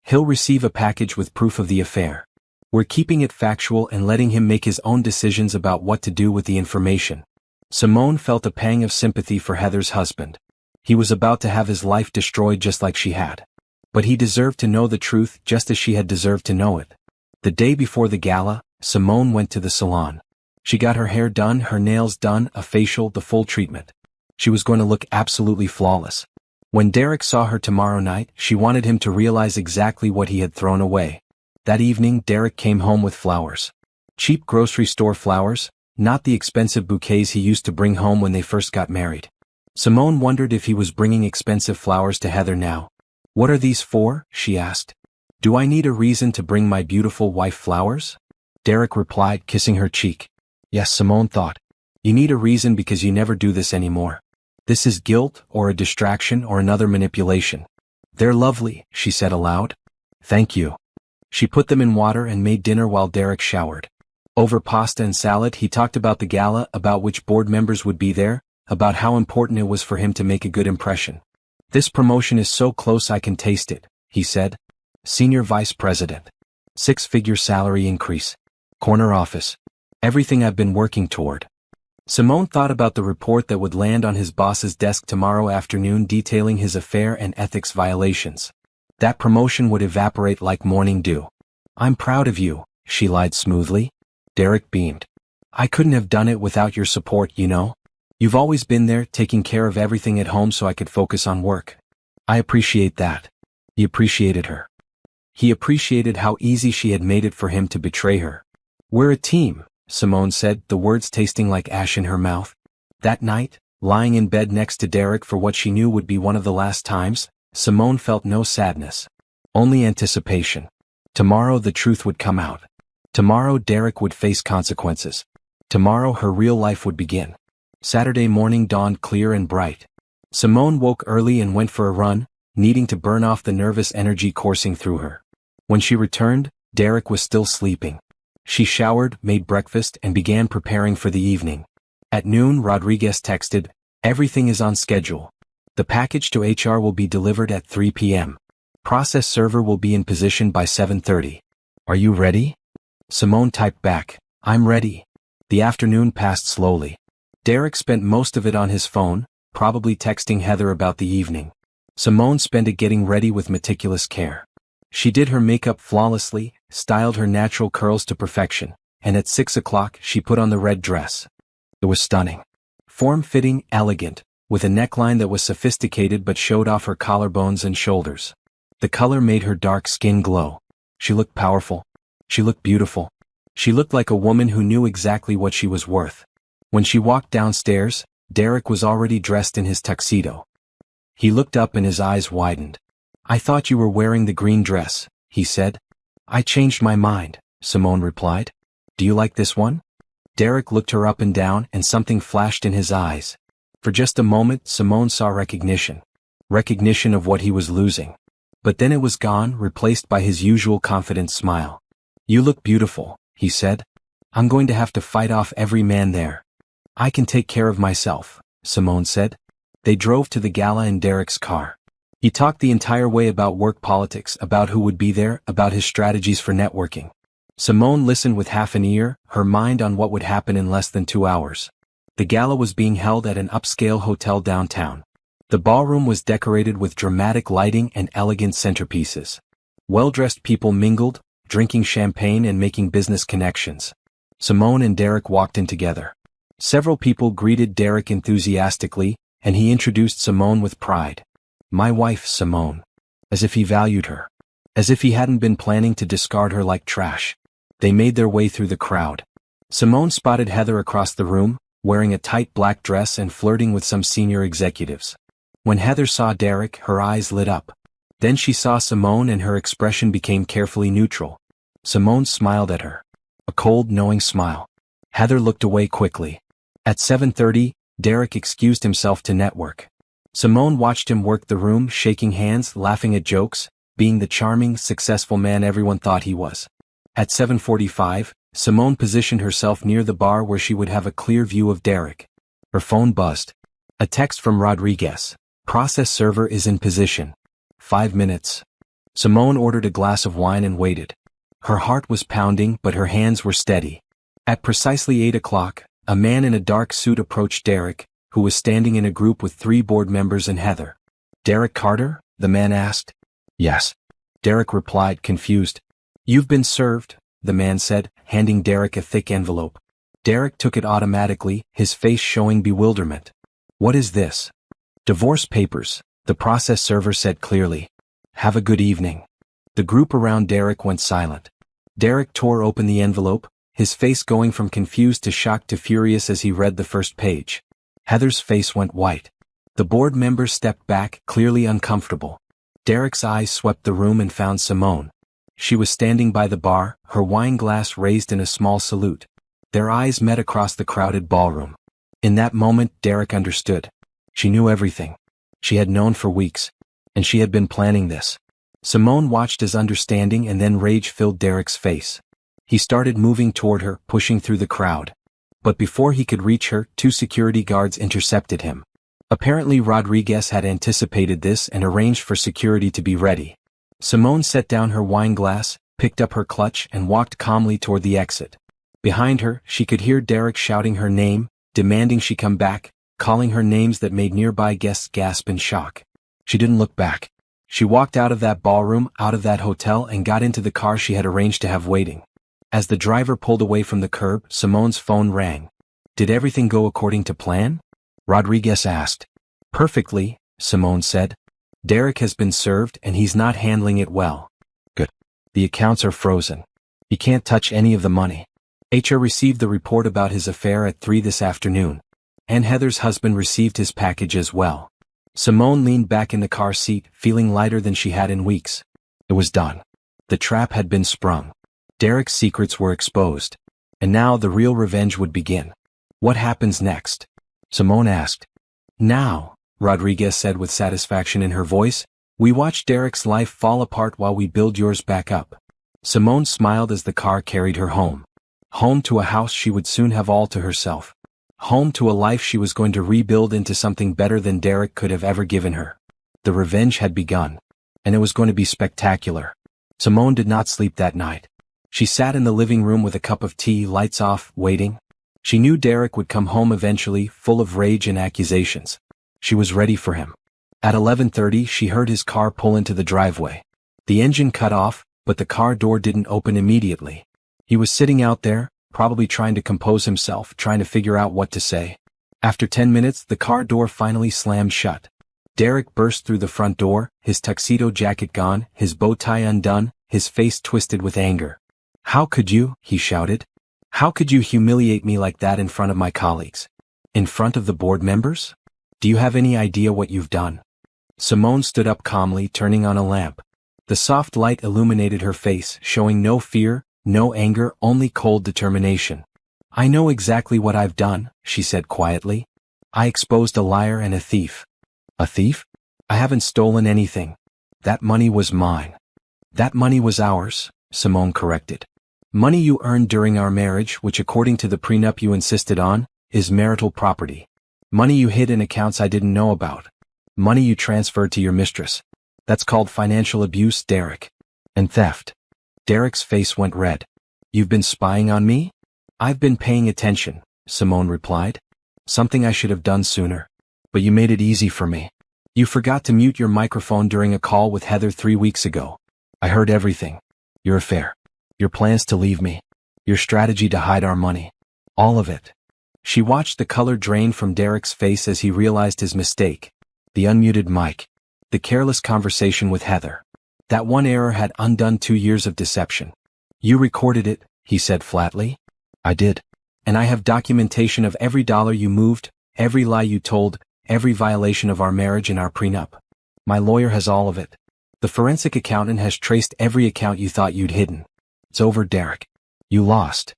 He'll receive a package with proof of the affair. We're keeping it factual and letting him make his own decisions about what to do with the information. Simone felt a pang of sympathy for Heather's husband. He was about to have his life destroyed just like she had. But he deserved to know the truth just as she had deserved to know it. The day before the gala, Simone went to the salon. She got her hair done, her nails done, a facial, the full treatment. She was going to look absolutely flawless. When Derek saw her tomorrow night, she wanted him to realize exactly what he had thrown away. That evening, Derek came home with flowers. Cheap grocery store flowers, not the expensive bouquets he used to bring home when they first got married. Simone wondered if he was bringing expensive flowers to Heather now. What are these for? She asked. Do I need a reason to bring my beautiful wife flowers? Derek replied, kissing her cheek. Yes, Simone thought. You need a reason because you never do this anymore. This is guilt, or a distraction, or another manipulation. They're lovely, she said aloud. Thank you. She put them in water and made dinner while Derek showered. Over pasta and salad, he talked about the gala, about which board members would be there, about how important it was for him to make a good impression. This promotion is so close I can taste it, he said. Senior Vice President. 6-figure salary increase. Corner office. Everything I've been working toward. Simone thought about the report that would land on his boss's desk tomorrow afternoon detailing his affair and ethics violations. That promotion would evaporate like morning dew. I'm proud of you, she lied smoothly. Derek beamed. I couldn't have done it without your support, you know? You've always been there, taking care of everything at home so I could focus on work. I appreciate that. He appreciated her. He appreciated how easy she had made it for him to betray her. We're a team, Simone said, the words tasting like ash in her mouth. That night, lying in bed next to Derek for what she knew would be one of the last times, Simone felt no sadness. Only anticipation. Tomorrow the truth would come out. Tomorrow Derek would face consequences. Tomorrow her real life would begin. Saturday morning dawned clear and bright. Simone woke early and went for a run, needing to burn off the nervous energy coursing through her. When she returned, Derek was still sleeping. She showered, made breakfast, and began preparing for the evening. At noon, Rodriguez texted, "Everything is on schedule. The package to HR will be delivered at 3 p.m. Process server will be in position by 7:30. Are you ready?" Simone typed back, "I'm ready." The afternoon passed slowly. Derek spent most of it on his phone, probably texting Heather about the evening. Simone spent it getting ready with meticulous care. She did her makeup flawlessly, styled her natural curls to perfection, and at 6 o'clock she put on the red dress. It was stunning. Form-fitting, elegant, with a neckline that was sophisticated but showed off her collarbones and shoulders. The color made her dark skin glow. She looked powerful. She looked beautiful. She looked like a woman who knew exactly what she was worth. When she walked downstairs, Derek was already dressed in his tuxedo. He looked up and his eyes widened. "I thought you were wearing the green dress," he said. "I changed my mind," Simone replied. "Do you like this one?" Derek looked her up and down and something flashed in his eyes. For just a moment Simone saw recognition. Recognition of what he was losing. But then it was gone, replaced by his usual confident smile. "You look beautiful," he said. "I'm going to have to fight off every man there." "I can take care of myself," Simone said. They drove to the gala in Derek's car. He talked the entire way about work politics, about who would be there, about his strategies for networking. Simone listened with half an ear, her mind on what would happen in less than 2 hours. The gala was being held at an upscale hotel downtown. The ballroom was decorated with dramatic lighting and elegant centerpieces. Well-dressed people mingled, drinking champagne and making business connections. Simone and Derek walked in together. Several people greeted Derek enthusiastically, and he introduced Simone with pride. "My wife, Simone." As if he valued her. As if he hadn't been planning to discard her like trash. They made their way through the crowd. Simone spotted Heather across the room, wearing a tight black dress and flirting with some senior executives. When Heather saw Derek, her eyes lit up. Then she saw Simone and her expression became carefully neutral. Simone smiled at her. A cold, knowing smile. Heather looked away quickly. At 7:30, Derek excused himself to network. Simone watched him work the room, shaking hands, laughing at jokes, being the charming, successful man everyone thought he was. At 7:45, Simone positioned herself near the bar where she would have a clear view of Derek. Her phone buzzed. A text from Rodriguez. "Process server is in position. 5 minutes." Simone ordered a glass of wine and waited. Her heart was pounding, but her hands were steady. At precisely 8 o'clock, a man in a dark suit approached Derek, who was standing in a group with 3 board members and Heather. "Derek Carter?" the man asked. "Yes." Derek replied, confused. "You've been served," the man said, handing Derek a thick envelope. Derek took it automatically, his face showing bewilderment. "What is this?" "Divorce papers," the process server said clearly. "Have a good evening." The group around Derek went silent. Derek tore open the envelope, his face going from confused to shocked to furious as he read the first page. Heather's face went white. The board members stepped back, clearly uncomfortable. Derek's eyes swept the room and found Simone. She was standing by the bar, her wine glass raised in a small salute. Their eyes met across the crowded ballroom. In that moment, Derek understood. She knew everything. She had known for weeks. And she had been planning this. Simone watched as understanding and then rage filled Derek's face. He started moving toward her, pushing through the crowd. But before he could reach her, 2 security guards intercepted him. Apparently Rodriguez had anticipated this and arranged for security to be ready. Simone set down her wine glass, picked up her clutch and walked calmly toward the exit. Behind her, she could hear Derek shouting her name, demanding she come back, calling her names that made nearby guests gasp in shock. She didn't look back. She walked out of that ballroom, out of that hotel and got into the car she had arranged to have waiting. As the driver pulled away from the curb, Simone's phone rang. Did everything go according to plan? Rodriguez asked. Perfectly, Simone said. Derek has been served and he's not handling it well. Good. The accounts are frozen. He can't touch any of the money. HR received the report about his affair at 3 this afternoon. And Heather's husband received his package as well. Simone leaned back in the car seat, feeling lighter than she had in weeks. It was done. The trap had been sprung. Derek's secrets were exposed. And now the real revenge would begin. What happens next? Simone asked. Now, Rodriguez said with satisfaction in her voice, we watch Derek's life fall apart while we build yours back up. Simone smiled as the car carried her home. Home to a house she would soon have all to herself. Home to a life she was going to rebuild into something better than Derek could have ever given her. The revenge had begun. And it was going to be spectacular. Simone did not sleep that night. She sat in the living room with a cup of tea, lights off, waiting. She knew Derek would come home eventually, full of rage and accusations. She was ready for him. At 11:30 she heard his car pull into the driveway. The engine cut off, but the car door didn't open immediately. He was sitting out there, probably trying to compose himself, trying to figure out what to say. After 10 minutes the car door finally slammed shut. Derek burst through the front door, his tuxedo jacket gone, his bow tie undone, his face twisted with anger. How could you, he shouted. How could you humiliate me like that in front of my colleagues? In front of the board members? Do you have any idea what you've done? Simone stood up calmly, turning on a lamp. The soft light illuminated her face, showing no fear, no anger, only cold determination. I know exactly what I've done, she said quietly. I exposed a liar and a thief. A thief? I haven't stolen anything. That money was mine. That money was ours, Simone corrected. Money you earned during our marriage, which according to the prenup you insisted on, is marital property. Money you hid in accounts I didn't know about. Money you transferred to your mistress. That's called financial abuse, Derek. And theft. Derek's face went red. You've been spying on me? I've been paying attention, Simone replied. Something I should have done sooner. But you made it easy for me. You forgot to mute your microphone during a call with Heather 3 weeks ago. I heard everything. Your affair. Your plans to leave me. Your strategy to hide our money. All of it. She watched the color drain from Derek's face as he realized his mistake. The unmuted mic. The careless conversation with Heather. That one error had undone 2 years of deception. You recorded it, he said flatly. I did. And I have documentation of every dollar you moved, every lie you told, every violation of our marriage and our prenup. My lawyer has all of it. The forensic accountant has traced every account you thought you'd hidden. It's over, Derek. You lost.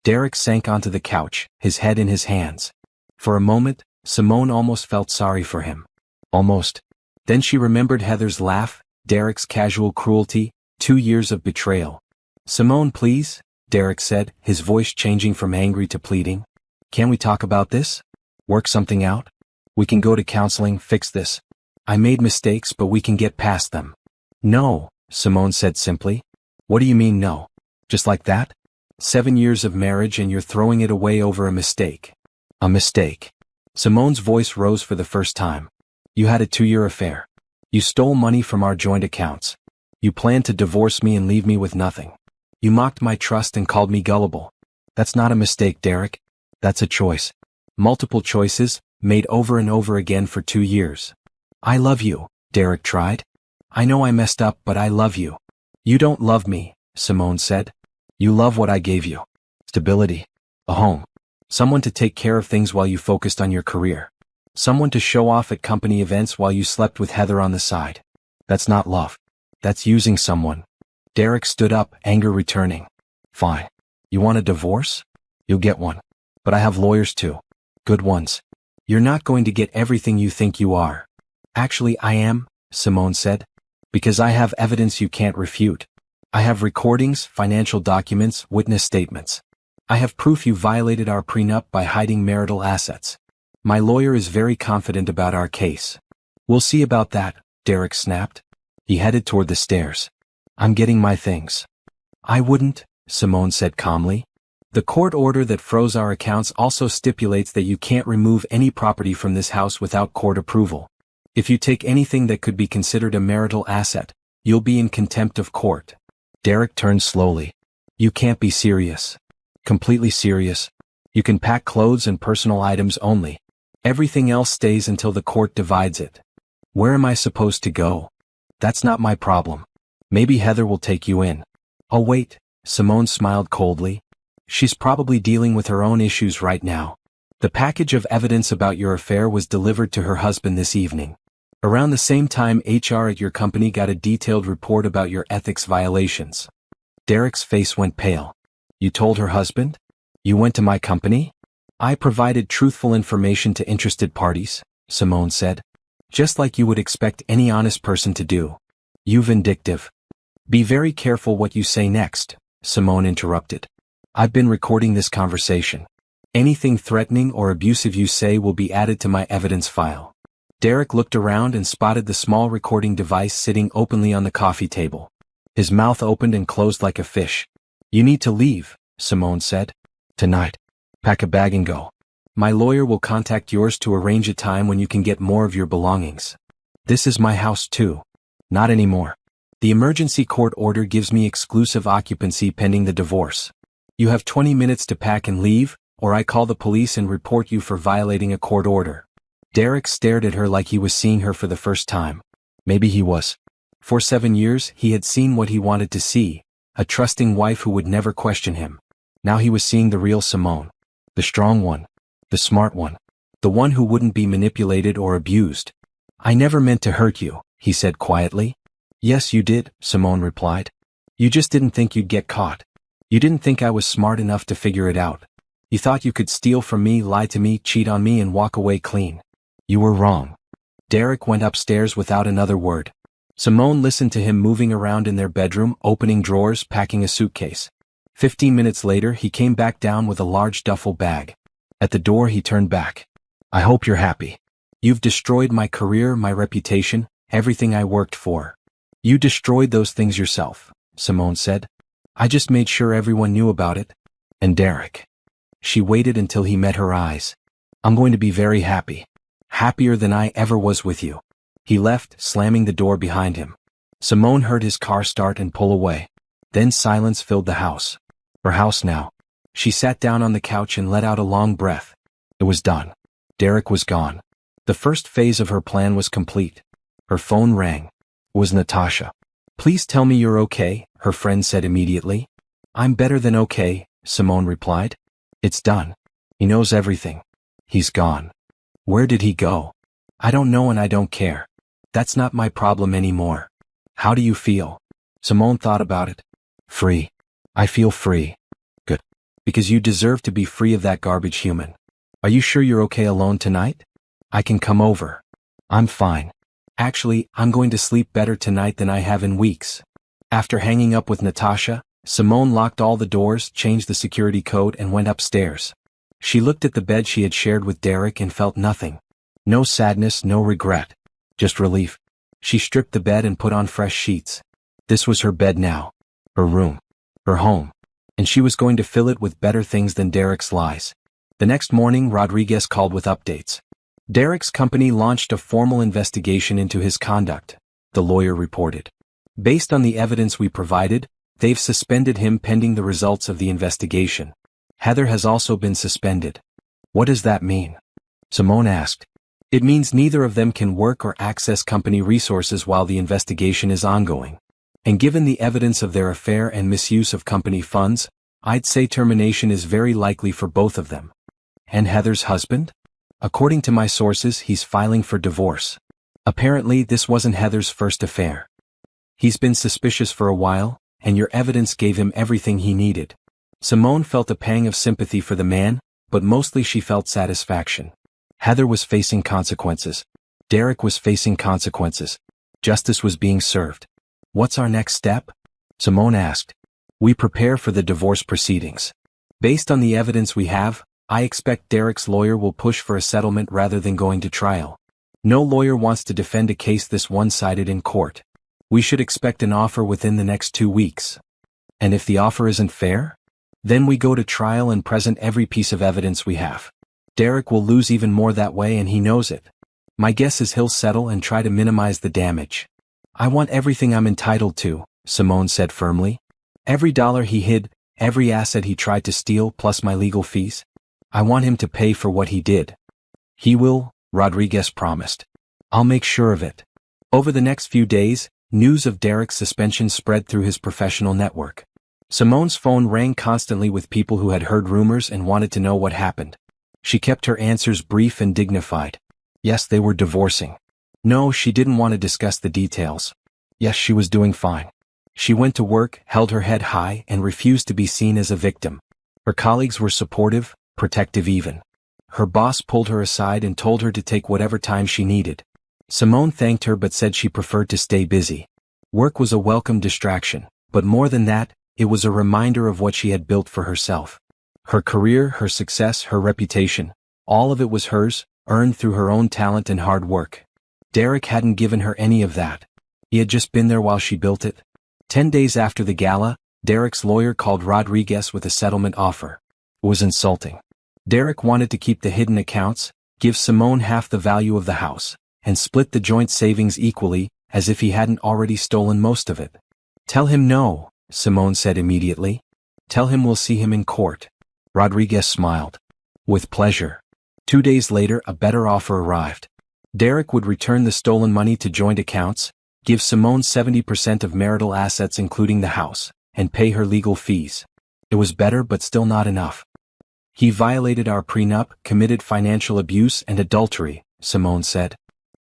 Derek sank onto the couch, his head in his hands. For a moment, Simone almost felt sorry for him. Almost. Then she remembered Heather's laugh, Derek's casual cruelty, 2 years of betrayal. Simone, please, Derek said, his voice changing from angry to pleading. Can we talk about this? Work something out? We can go to counseling, fix this. I made mistakes, but we can get past them. No, Simone said simply. What do you mean no? Just like that? 7 years of marriage and you're throwing it away over a mistake. A mistake. Simone's voice rose for the first time. You had a 2-year affair. You stole money from our joint accounts. You planned to divorce me and leave me with nothing. You mocked my trust and called me gullible. That's not a mistake, Derek. That's a choice. Multiple choices, made over and over again for 2 years. I love you, Derek tried. I know I messed up, but I love you. You don't love me, Simone said. You love what I gave you. Stability. A home. Someone to take care of things while you focused on your career. Someone to show off at company events while you slept with Heather on the side. That's not love. That's using someone. Derek stood up, anger returning. Fine. You want a divorce? You'll get one. But I have lawyers too. Good ones. You're not going to get everything you think you are. Actually, I am, Simone said. Because I have evidence you can't refute. I have recordings, financial documents, witness statements. I have proof you violated our prenup by hiding marital assets. My lawyer is very confident about our case. We'll see about that, Derek snapped. He headed toward the stairs. I'm getting my things. I wouldn't, Simone said calmly. The court order that froze our accounts also stipulates that you can't remove any property from this house without court approval. If you take anything that could be considered a marital asset, you'll be in contempt of court. Derek turned slowly. You can't be serious. Completely serious. You can pack clothes and personal items only. Everything else stays until the court divides it. Where am I supposed to go? That's not my problem. Maybe Heather will take you in. Oh wait, Simone smiled coldly. She's probably dealing with her own issues right now. The package of evidence about your affair was delivered to her husband this evening. Around the same time HR at your company got a detailed report about your ethics violations. Derek's face went pale. You told her husband? You went to my company? I provided truthful information to interested parties, Simone said. Just like you would expect any honest person to do. You vindictive. Be very careful what you say next, Simone interrupted. I've been recording this conversation. Anything threatening or abusive you say will be added to my evidence file. Derek looked around and spotted the small recording device sitting openly on the coffee table. His mouth opened and closed like a fish. You need to leave, Simone said. Tonight. Pack a bag and go. My lawyer will contact yours to arrange a time when you can get more of your belongings. This is my house too. Not anymore. The emergency court order gives me exclusive occupancy pending the divorce. You have 20 minutes to pack and leave, or I call the police and report you for violating a court order. Derek stared at her like he was seeing her for the first time. Maybe he was. For 7 years, he had seen what he wanted to see, a trusting wife who would never question him. Now he was seeing the real Simone. The strong one. The smart one. The one who wouldn't be manipulated or abused. I never meant to hurt you, he said quietly. Yes, you did, Simone replied. You just didn't think you'd get caught. You didn't think I was smart enough to figure it out. You thought you could steal from me, lie to me, cheat on me, and walk away clean. You were wrong. Derek went upstairs without another word. Simone listened to him moving around in their bedroom, opening drawers, packing a suitcase. 15 minutes later, he came back down with a large duffel bag. At the door, he turned back. I hope you're happy. You've destroyed my career, my reputation, everything I worked for. You destroyed those things yourself, Simone said. I just made sure everyone knew about it. And Derek. She waited until he met her eyes. I'm going to be very happy. Happier than I ever was with you. He left, slamming the door behind him. Simone heard his car start and pull away. Then silence filled the house. Her house now. She sat down on the couch and let out a long breath. It was done. Derek was gone. The first phase of her plan was complete. Her phone rang. It was Natasha. Please tell me you're okay, her friend said immediately. I'm better than okay, Simone replied. It's done. He knows everything. He's gone. Where did he go? I don't know and I don't care. That's not my problem anymore. How do you feel? Simone thought about it. Free. I feel free. Good. Because you deserve to be free of that garbage human. Are you sure you're okay alone tonight? I can come over. I'm fine. Actually, I'm going to sleep better tonight than I have in weeks. After hanging up with Natasha, Simone locked all the doors, changed the security code, and went upstairs. She looked at the bed she had shared with Derek and felt nothing. No sadness, no regret. Just relief. She stripped the bed and put on fresh sheets. This was her bed now. Her room. Her home. And she was going to fill it with better things than Derek's lies. The next morning, Rodriguez called with updates. Derek's company launched a formal investigation into his conduct, the lawyer reported. Based on the evidence we provided, they've suspended him pending the results of the investigation. Heather has also been suspended. What does that mean? Simone asked. It means neither of them can work or access company resources while the investigation is ongoing. And given the evidence of their affair and misuse of company funds, I'd say termination is very likely for both of them. And Heather's husband? According to my sources, he's filing for divorce. Apparently, this wasn't Heather's first affair. He's been suspicious for a while, and your evidence gave him everything he needed. Simone felt a pang of sympathy for the man, but mostly she felt satisfaction. Heather was facing consequences. Derek was facing consequences. Justice was being served. What's our next step? Simone asked. We prepare for the divorce proceedings. Based on the evidence we have, I expect Derek's lawyer will push for a settlement rather than going to trial. No lawyer wants to defend a case this one-sided in court. We should expect an offer within the next 2 weeks. And if the offer isn't fair? Then we go to trial and present every piece of evidence we have. Derek will lose even more that way and he knows it. My guess is he'll settle and try to minimize the damage. I want everything I'm entitled to, Simone said firmly. Every dollar he hid, Every asset he tried to steal plus my legal fees? I want him to pay for what he did. He will, Rodriguez promised. I'll make sure of it. Over the next few days, news of Derek's suspension spread through his professional network. Simone's phone rang constantly with people who had heard rumors and wanted to know what happened. She kept her answers brief and dignified. Yes, they were divorcing. No, she didn't want to discuss the details. Yes, she was doing fine. She went to work, held her head high, and refused to be seen as a victim. Her colleagues were supportive, protective even. Her boss pulled her aside and told her to take whatever time she needed. Simone thanked her but said she preferred to stay busy. Work was a welcome distraction, but more than that, it was a reminder of what she had built for herself. Her career, her success, her reputation, all of it was hers, earned through her own talent and hard work. Derek hadn't given her any of that. He had just been there while she built it. 10 days after the gala, Derek's lawyer called Rodriguez with a settlement offer. It was insulting. Derek wanted to keep the hidden accounts, give Simone half the value of the house, and split the joint savings equally, as if he hadn't already stolen most of it. Tell him no, Simone said immediately. Tell him we'll see him in court. Rodriguez smiled. With pleasure. 2 days later, a better offer arrived. Derek would return the stolen money to joint accounts, give Simone 70% of marital assets including the house, and pay her legal fees. It was better but still not enough. He violated our prenup, committed financial abuse and adultery, Simone said.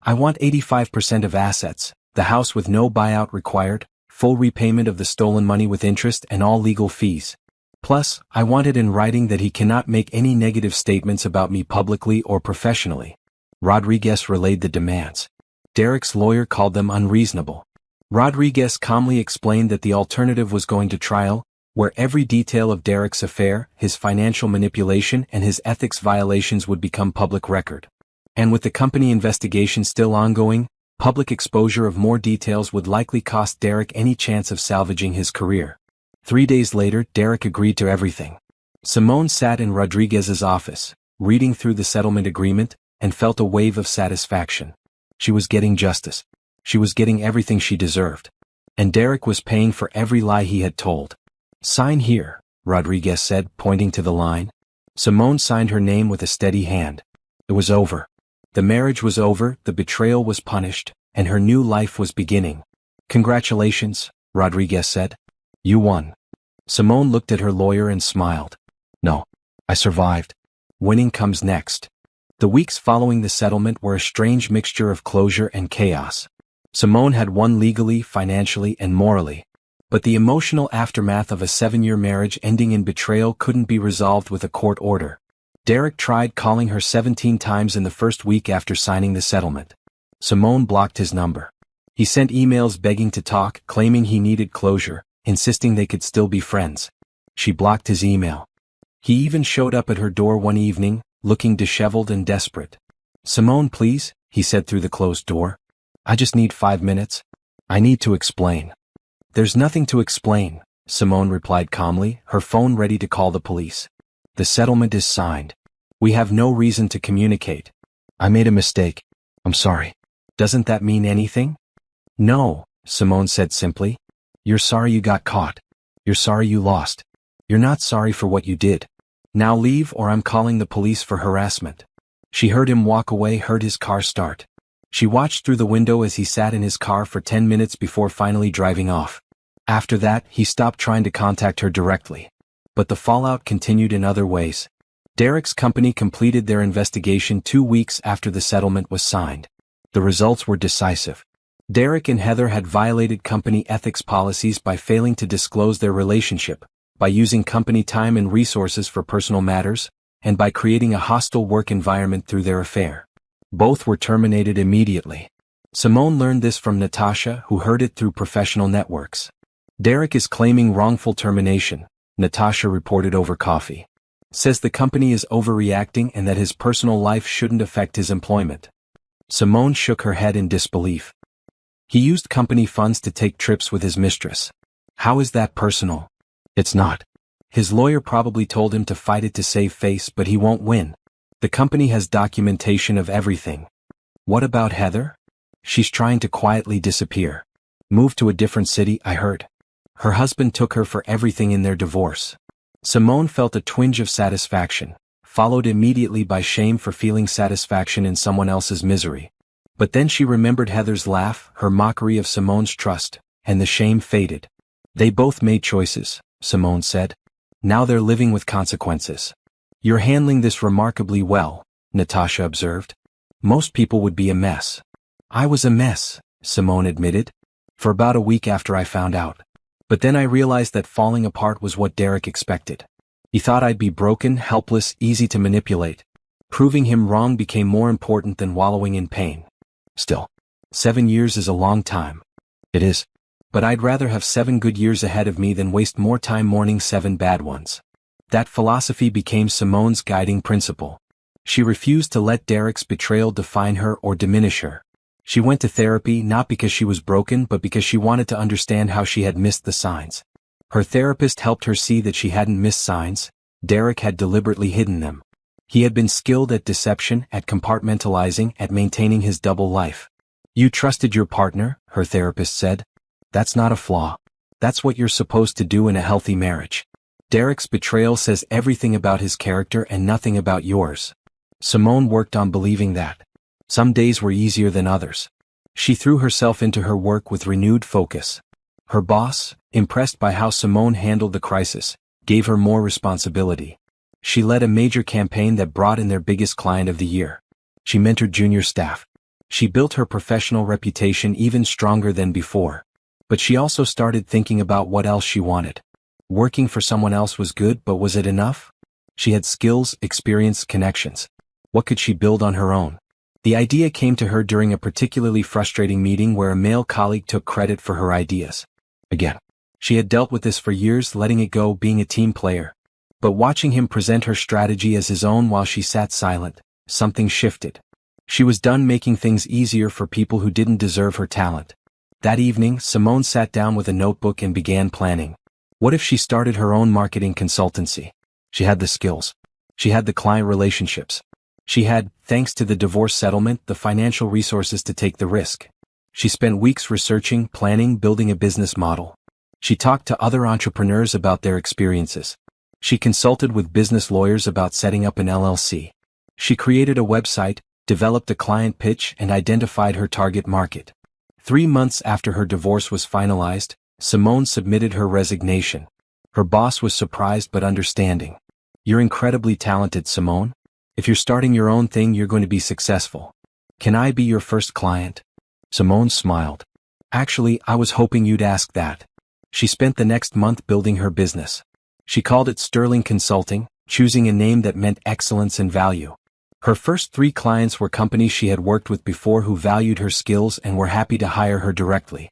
I want 85% of assets, the house with no buyout required, full repayment of the stolen money with interest and all legal fees. Plus, I want it in writing that he cannot make any negative statements about me publicly or professionally. Rodriguez relayed the demands. Derek's lawyer called them unreasonable. Rodriguez calmly explained that the alternative was going to trial, where every detail of Derek's affair, his financial manipulation and his ethics violations would become public record. And with the company investigation still ongoing, public exposure of more details would likely cost Derek any chance of salvaging his career. 3 days later, Derek agreed to everything. Simone sat in Rodriguez's office, reading through the settlement agreement, and felt a wave of satisfaction. She was getting justice. She was getting everything she deserved. And Derek was paying for every lie he had told. Sign here, Rodriguez said, pointing to the line. Simone signed her name with a steady hand. It was over. The marriage was over, the betrayal was punished, and her new life was beginning. Congratulations, Rodriguez said. You won. Simone looked at her lawyer and smiled. No, I survived. Winning comes next. The weeks following the settlement were a strange mixture of closure and chaos. Simone had won legally, financially, and morally. But the emotional aftermath of a 7-year marriage ending in betrayal couldn't be resolved with a court order. Derek tried calling her 17 times in the first week after signing the settlement. Simone blocked his number. He sent emails begging to talk, claiming he needed closure, insisting they could still be friends. She blocked his email. He even showed up at her door one evening, looking disheveled and desperate. Simone, please, he said through the closed door. I just need 5 minutes. I need to explain. There's nothing to explain, Simone replied calmly, her phone ready to call the police. The settlement is signed. We have no reason to communicate. I made a mistake. I'm sorry. Doesn't that mean anything? No, Simone said simply. You're sorry you got caught. You're sorry you lost. You're not sorry for what you did. Now leave or I'm calling the police for harassment. She heard him walk away, heard his car start. She watched through the window as he sat in his car for 10 minutes before finally driving off. After that, he stopped trying to contact her directly. But the fallout continued in other ways. Derek's company completed their investigation 2 weeks after the settlement was signed. The results were decisive. Derek and Heather had violated company ethics policies by failing to disclose their relationship, by using company time and resources for personal matters, and by creating a hostile work environment through their affair. Both were terminated immediately. Simone learned this from Natasha, who heard it through professional networks. Derek is claiming wrongful termination, Natasha reported over coffee. Says the company is overreacting and that his personal life shouldn't affect his employment. Simone shook her head in disbelief. He used company funds to take trips with his mistress. How is that personal? It's not. His lawyer probably told him to fight it to save face, but he won't win. The company has documentation of everything. What about Heather? She's trying to quietly disappear. Moved to a different city, I heard. Her husband took her for everything in their divorce. Simone felt a twinge of satisfaction, followed immediately by shame for feeling satisfaction in someone else's misery. But then she remembered Heather's laugh, her mockery of Simone's trust, and the shame faded. They both made choices, Simone said. Now they're living with consequences. You're handling this remarkably well, Natasha observed. Most people would be a mess. I was a mess, Simone admitted. For about a week after I found out. But then I realized that falling apart was what Derek expected. He thought I'd be broken, helpless, easy to manipulate. Proving him wrong became more important than wallowing in pain. Still, 7 years is a long time. It is. But I'd rather have 7 good years ahead of me than waste more time mourning 7 bad ones. That philosophy became Simone's guiding principle. She refused to let Derek's betrayal define her or diminish her. She went to therapy not because she was broken but because she wanted to understand how she had missed the signs. Her therapist helped her see that she hadn't missed signs, Derek had deliberately hidden them. He had been skilled at deception, at compartmentalizing, at maintaining his double life. You trusted your partner, her therapist said. That's not a flaw. That's what you're supposed to do in a healthy marriage. Derek's betrayal says everything about his character and nothing about yours. Simone worked on believing that. Some days were easier than others. She threw herself into her work with renewed focus. Her boss, impressed by how Simone handled the crisis, gave her more responsibility. She led a major campaign that brought in their biggest client of the year. She mentored junior staff. She built her professional reputation even stronger than before. But she also started thinking about what else she wanted. Working for someone else was good, but was it enough? She had skills, experience, connections. What could she build on her own? The idea came to her during a particularly frustrating meeting where a male colleague took credit for her ideas. Again, she had dealt with this for years, letting it go, being a team player. But watching him present her strategy as his own while she sat silent, something shifted. She was done making things easier for people who didn't deserve her talent. That evening, Simone sat down with a notebook and began planning. What if she started her own marketing consultancy? She had the skills. She had the client relationships. She had, thanks to the divorce settlement, the financial resources to take the risk. She spent weeks researching, planning, building a business model. She talked to other entrepreneurs about their experiences. She consulted with business lawyers about setting up an LLC. She created a website, developed a client pitch, and identified her target market. 3 months after her divorce was finalized, Simone submitted her resignation. Her boss was surprised but understanding. You're incredibly talented, Simone. If you're starting your own thing, you're going to be successful. Can I be your first client? Simone smiled. Actually, I was hoping you'd ask that. She spent the next month building her business. She called it Sterling Consulting, choosing a name that meant excellence and value. Her first 3 clients were companies she had worked with before who valued her skills and were happy to hire her directly.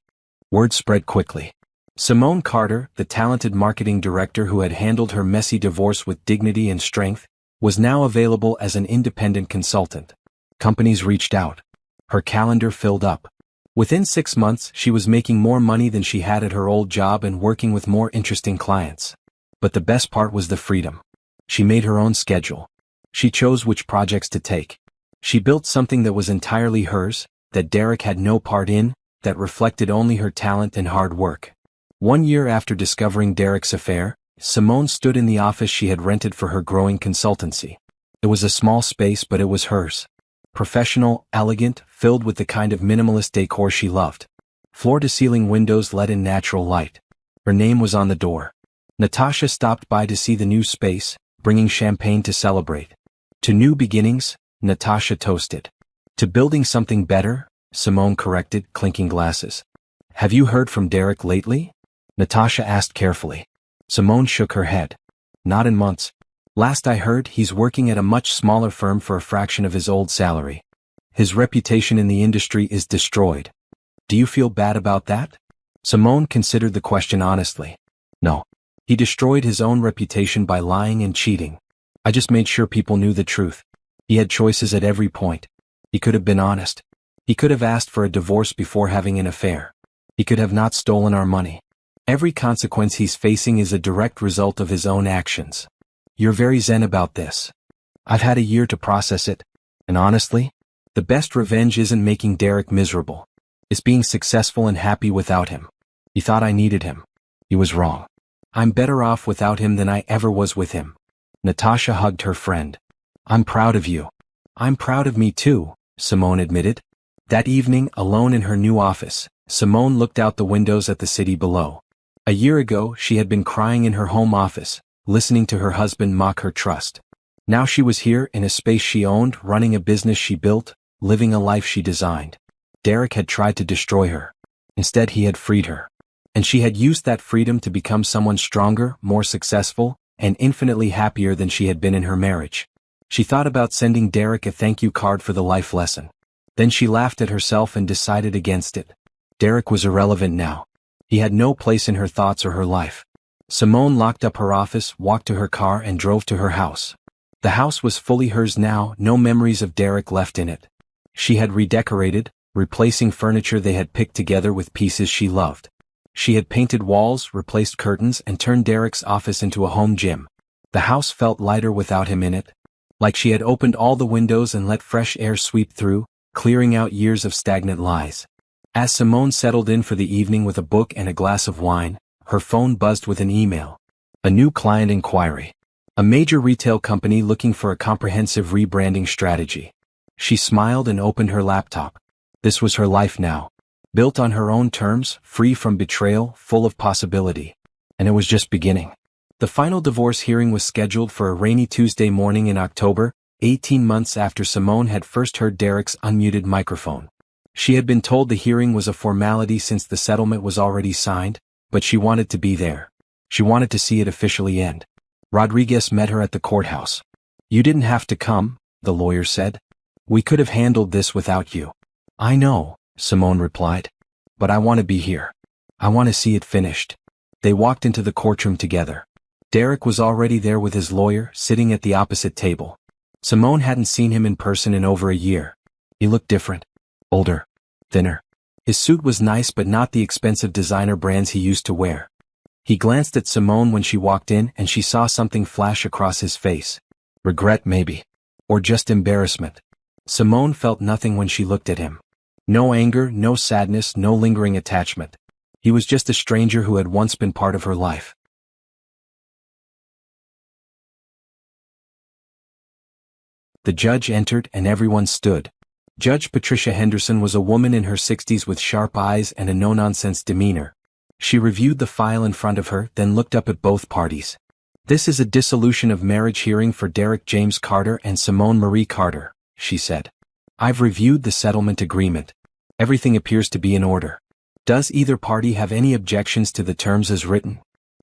Word spread quickly. Simone Carter, the talented marketing director who had handled her messy divorce with dignity and strength, was now available as an independent consultant. Companies reached out. Her calendar filled up. Within 6 months, she was making more money than she had at her old job and working with more interesting clients. But the best part was the freedom. She made her own schedule. She chose which projects to take. She built something that was entirely hers, that Derek had no part in, that reflected only her talent and hard work. 1 year after discovering Derek's affair, Simone stood in the office she had rented for her growing consultancy. It was a small space, but it was hers. Professional, elegant, filled with the kind of minimalist decor she loved. Floor-to-ceiling windows let in natural light. Her name was on the door. Natasha stopped by to see the new space, bringing champagne to celebrate. To new beginnings, Natasha toasted. To building something better, Simone corrected, clinking glasses. Have you heard from Derek lately? Natasha asked carefully. Simone shook her head. Not in months. Last I heard, he's working at a much smaller firm for a fraction of his old salary. His reputation in the industry is destroyed. Do you feel bad about that? Simone considered the question honestly. No. He destroyed his own reputation by lying and cheating. I just made sure people knew the truth. He had choices at every point. He could have been honest. He could have asked for a divorce before having an affair. He could have not stolen our money. Every consequence he's facing is a direct result of his own actions. You're very zen about this. I've had a year to process it, and honestly, the best revenge isn't making Derek miserable. It's being successful and happy without him. He thought I needed him. He was wrong. I'm better off without him than I ever was with him. Natasha hugged her friend. I'm proud of you. I'm proud of me too, Simone admitted. That evening, alone in her new office, Simone looked out the windows at the city below. A year ago, she had been crying in her home office, listening to her husband mock her trust. Now she was here in a space she owned, running a business she built, living a life she designed. Derek had tried to destroy her. Instead, he had freed her. And she had used that freedom to become someone stronger, more successful, and infinitely happier than she had been in her marriage. She thought about sending Derek a thank you card for the life lesson. Then she laughed at herself and decided against it. Derek was irrelevant now. He had no place in her thoughts or her life. Simone locked up her office, walked to her car, and drove to her house. The house was fully hers now, no memories of Derek left in it. She had redecorated, replacing furniture they had picked together with pieces she loved. She had painted walls, replaced curtains, and turned Derek's office into a home gym. The house felt lighter without him in it. Like she had opened all the windows and let fresh air sweep through, clearing out years of stagnant lies. As Simone settled in for the evening with a book and a glass of wine, her phone buzzed with an email. A new client inquiry. A major retail company looking for a comprehensive rebranding strategy. She smiled and opened her laptop. This was her life now. Built on her own terms, free from betrayal, full of possibility. And it was just beginning. The final divorce hearing was scheduled for a rainy Tuesday morning in October, 18 months after Simone had first heard Derek's unmuted microphone. She had been told the hearing was a formality since the settlement was already signed, but she wanted to be there. She wanted to see it officially end. Rodriguez met her at the courthouse. You didn't have to come, the lawyer said. We could have handled this without you. I know, Simone replied. But I want to be here. I want to see it finished. They walked into the courtroom together. Derek was already there with his lawyer, sitting at the opposite table. Simone hadn't seen him in person in over a year. He looked different. Older. Thinner. His suit was nice but not the expensive designer brands he used to wear. He glanced at Simone when she walked in and she saw something flash across his face. Regret maybe. Or just embarrassment. Simone felt nothing when she looked at him. No anger, no sadness, no lingering attachment. He was just a stranger who had once been part of her life. The judge entered and everyone stood. Judge Patricia Henderson was a woman in her 60s with sharp eyes and a no-nonsense demeanor. She reviewed the file in front of her, then looked up at both parties. This is a dissolution of marriage hearing for Derek James Carter and Simone Marie Carter, she said. I've reviewed the settlement agreement. Everything appears to be in order. Does either party have any objections to the terms as written?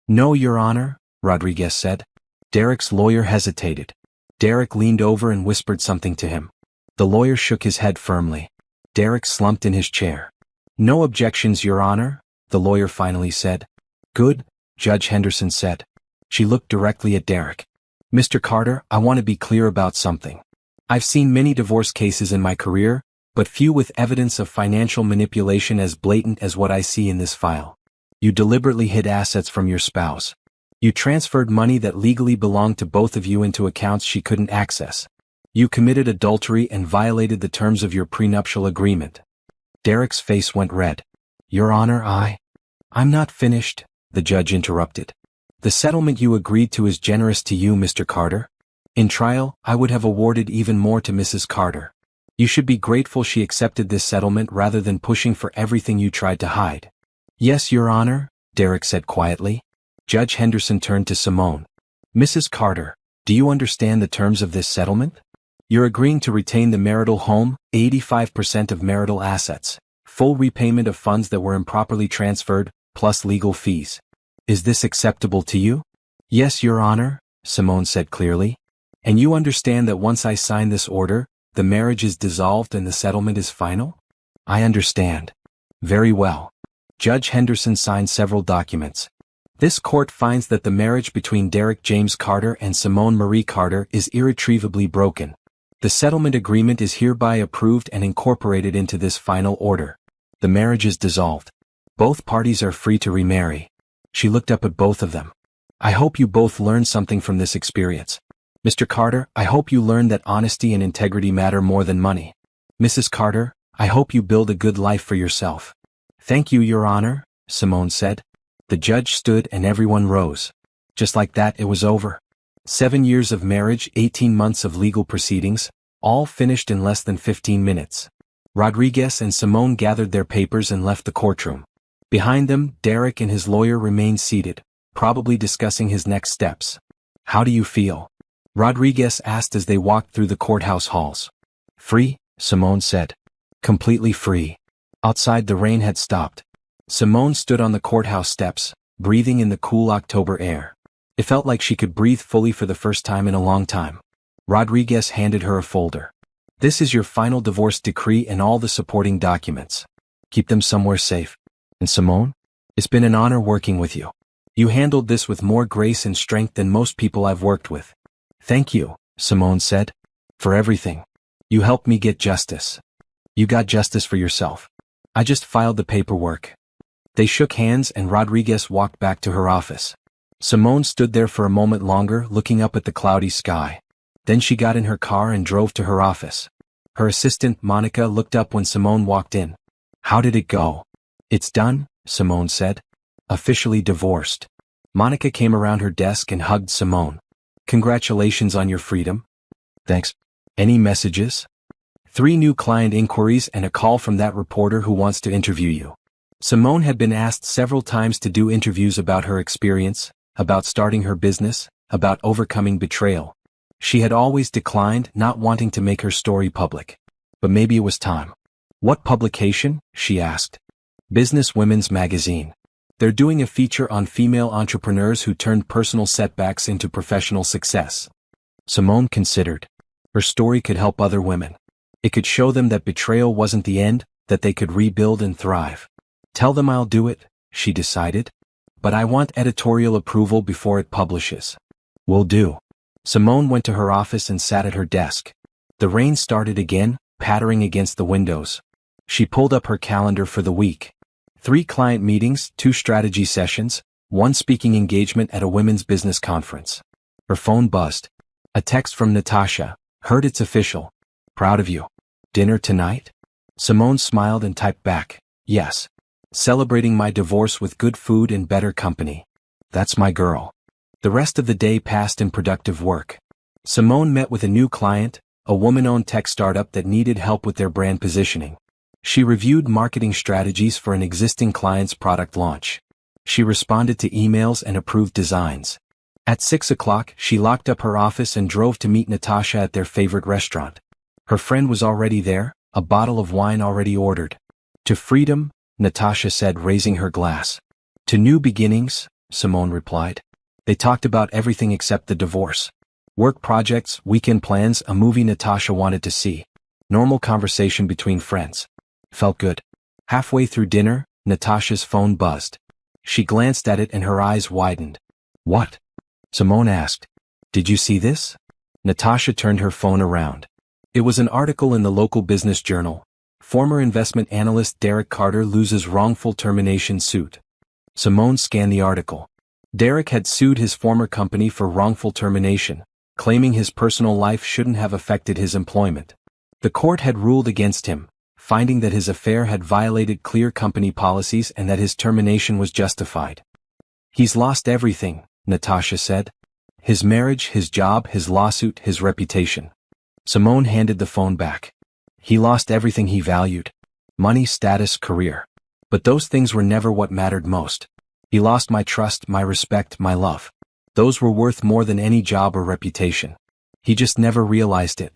No, Your Honor, Rodriguez said. Derek's lawyer hesitated. Derek leaned over and whispered something to him. The lawyer shook his head firmly. Derek slumped in his chair. No objections, Your Honor, the lawyer finally said. Good, Judge Henderson said. She looked directly at Derek. Mr. Carter, I want to be clear about something. I've seen many divorce cases in my career, but few with evidence of financial manipulation as blatant as what I see in this file. You deliberately hid assets from your spouse. You transferred money that legally belonged to both of you into accounts she couldn't access. You committed adultery and violated the terms of your prenuptial agreement. Derek's face went red. Your Honor, I'm not finished, the judge interrupted. The settlement you agreed to is generous to you, Mr. Carter. In trial, I would have awarded even more to Mrs. Carter. You should be grateful she accepted this settlement rather than pushing for everything you tried to hide. Yes, Your Honor, Derek said quietly. Judge Henderson turned to Simone. Mrs. Carter, do you understand the terms of this settlement? You're agreeing to retain the marital home, 85% of marital assets, full repayment of funds that were improperly transferred, plus legal fees. Is this acceptable to you? Yes, Your Honor, Simone said clearly. And you understand that once I sign this order, the marriage is dissolved and the settlement is final? I understand. Very well. Judge Henderson signed several documents. This court finds that the marriage between Derek James Carter and Simone Marie Carter is irretrievably broken. The settlement agreement is hereby approved and incorporated into this final order. The marriage is dissolved. Both parties are free to remarry. She looked up at both of them. I hope you both learned something from this experience. Mr. Carter, I hope you learned that honesty and integrity matter more than money. Mrs. Carter, I hope you build a good life for yourself. Thank you, Your Honor, Simone said. The judge stood and everyone rose. Just like that, it was over. 7 years of marriage, 18 months of legal proceedings, all finished in less than 15 minutes. Rodriguez and Simone gathered their papers and left the courtroom. Behind them, Derek and his lawyer remained seated, probably discussing his next steps. "How do you feel?" Rodriguez asked as they walked through the courthouse halls. "Free," Simone said. "Completely free." Outside, the rain had stopped. Simone stood on the courthouse steps, breathing in the cool October air. It felt like she could breathe fully for the first time in a long time. Rodriguez handed her a folder. "This is your final divorce decree and all the supporting documents. Keep them somewhere safe. And Simone, it's been an honor working with you. You handled this with more grace and strength than most people I've worked with." "Thank you," Simone said. "For everything. You helped me get justice." "You got justice for yourself. I just filed the paperwork." They shook hands and Rodriguez walked back to her office. Simone stood there for a moment longer, looking up at the cloudy sky. Then she got in her car and drove to her office. Her assistant, Monica, looked up when Simone walked in. "How did it go?" "It's done," Simone said. "Officially divorced." Monica came around her desk and hugged Simone. "Congratulations on your freedom." "Thanks. Any messages?" 3 new client inquiries and a call from that reporter who wants to interview you." Simone had been asked several times to do interviews about her experience, about starting her business, about overcoming betrayal. She had always declined, not wanting to make her story public. But maybe it was time. "What publication?" she asked. "Business Women's Magazine. They're doing a feature on female entrepreneurs who turned personal setbacks into professional success." Simone considered. Her story could help other women. It could show them that betrayal wasn't the end, that they could rebuild and thrive. "Tell them I'll do it," she decided. "But I want editorial approval before it publishes." "Will do." Simone went to her office and sat at her desk. The rain started again, pattering against the windows. She pulled up her calendar for the week. 3 client meetings, 2 strategy sessions, 1 speaking engagement at a women's business conference. Her phone buzzed. A text from Natasha. "Heard it's official. Proud of you. Dinner tonight?" Simone smiled and typed back, "Yes. Celebrating my divorce with good food and better company. That's my girl." The rest of the day passed in productive work. Simone met with a new client, a woman-owned tech startup that needed help with their brand positioning. She reviewed marketing strategies for an existing client's product launch. She responded to emails and approved designs. At 6 o'clock, she locked up her office and drove to meet Natasha at their favorite restaurant. Her friend was already there, a bottle of wine already ordered. "To freedom," Natasha said, raising her glass. "To new beginnings," Simone replied. They talked about everything except the divorce. Work projects, weekend plans, a movie Natasha wanted to see. Normal conversation between friends. Felt good. Halfway through dinner, Natasha's phone buzzed. She glanced at it and her eyes widened. "What?" Simone asked. "Did you see this?" Natasha turned her phone around. It was an article in the local business journal. Former investment analyst Derek Carter loses wrongful termination suit. Simone scanned the article. Derek had sued his former company for wrongful termination, claiming his personal life shouldn't have affected his employment. The court had ruled against him, finding that his affair had violated clear company policies and that his termination was justified. "He's lost everything," Natasha said. "His marriage, his job, his lawsuit, his reputation." Simone handed the phone back. "He lost everything he valued. Money, status, career. But those things were never what mattered most. He lost my trust, my respect, my love. Those were worth more than any job or reputation. He just never realized it."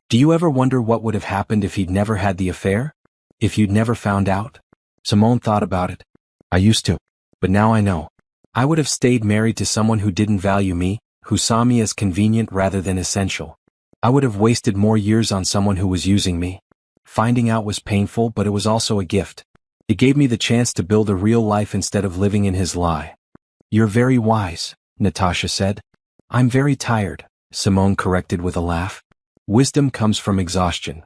"Do you ever wonder what would have happened if he'd never had the affair? If you'd never found out?" Simone thought about it. "I used to. But now I know. I would have stayed married to someone who didn't value me, who saw me as convenient rather than essential. I would have wasted more years on someone who was using me. Finding out was painful, but it was also a gift. It gave me the chance to build a real life instead of living in his lie." "You're very wise," Natasha said. "I'm very tired," Simone corrected with a laugh. "Wisdom comes from exhaustion."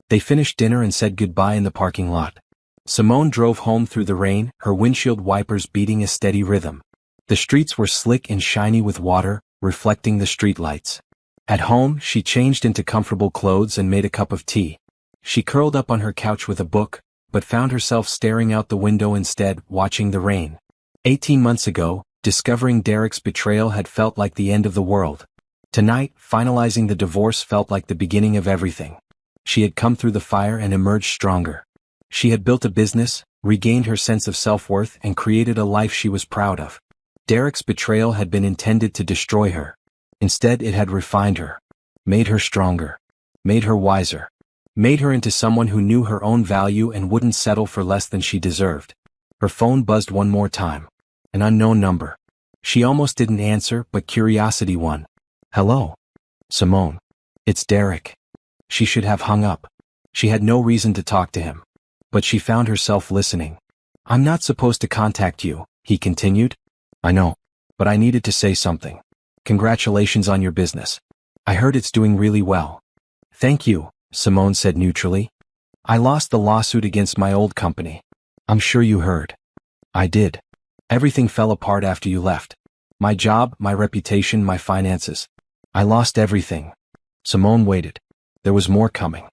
They finished dinner and said goodbye in the parking lot. Simone drove home through the rain, her windshield wipers beating a steady rhythm. The streets were slick and shiny with water, reflecting the streetlights. At home, she changed into comfortable clothes and made a cup of tea. She curled up on her couch with a book, but found herself staring out the window instead, watching the rain. 18 months ago, discovering Derek's betrayal had felt like the end of the world. Tonight, finalizing the divorce felt like the beginning of everything. She had come through the fire and emerged stronger. She had built a business, regained her sense of self-worth, and created a life she was proud of. Derek's betrayal had been intended to destroy her. Instead, it had refined her, made her stronger, made her wiser, made her into someone who knew her own value and wouldn't settle for less than she deserved. Her phone buzzed one more time. An unknown number. She almost didn't answer, but curiosity won. Hello? Simone. It's Derek. She should have hung up. She had no reason to talk to him. But she found herself listening. I'm not supposed to contact you, he continued. I know. But I needed to say something. Congratulations on your business. I heard it's doing really well. Thank you, Simone said neutrally. I lost the lawsuit against my old company. I'm sure you heard. I did. Everything fell apart after you left. My job, my reputation, my finances. I lost everything. Simone waited. There was more coming.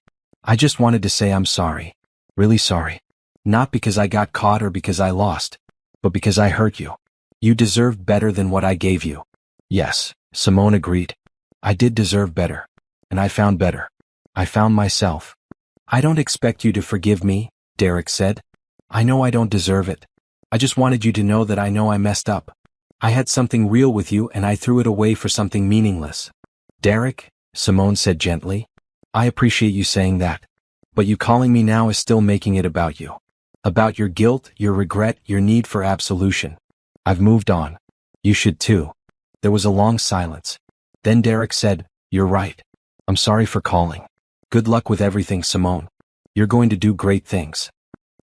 I just wanted to say I'm sorry. Really sorry. Not because I got caught or because I lost, but because I hurt you. You deserved better than what I gave you. Yes, Simone agreed. I did deserve better. And I found better. I found myself. I don't expect you to forgive me, Derek said. I know I don't deserve it. I just wanted you to know that I know I messed up. I had something real with you and I threw it away for something meaningless. Derek, Simone said gently, I appreciate you saying that. But you calling me now is still making it about you. About your guilt, your regret, your need for absolution. I've moved on. You should too. There was a long silence. Then Derek said, You're right. I'm sorry for calling. Good luck with everything, Simone. You're going to do great things.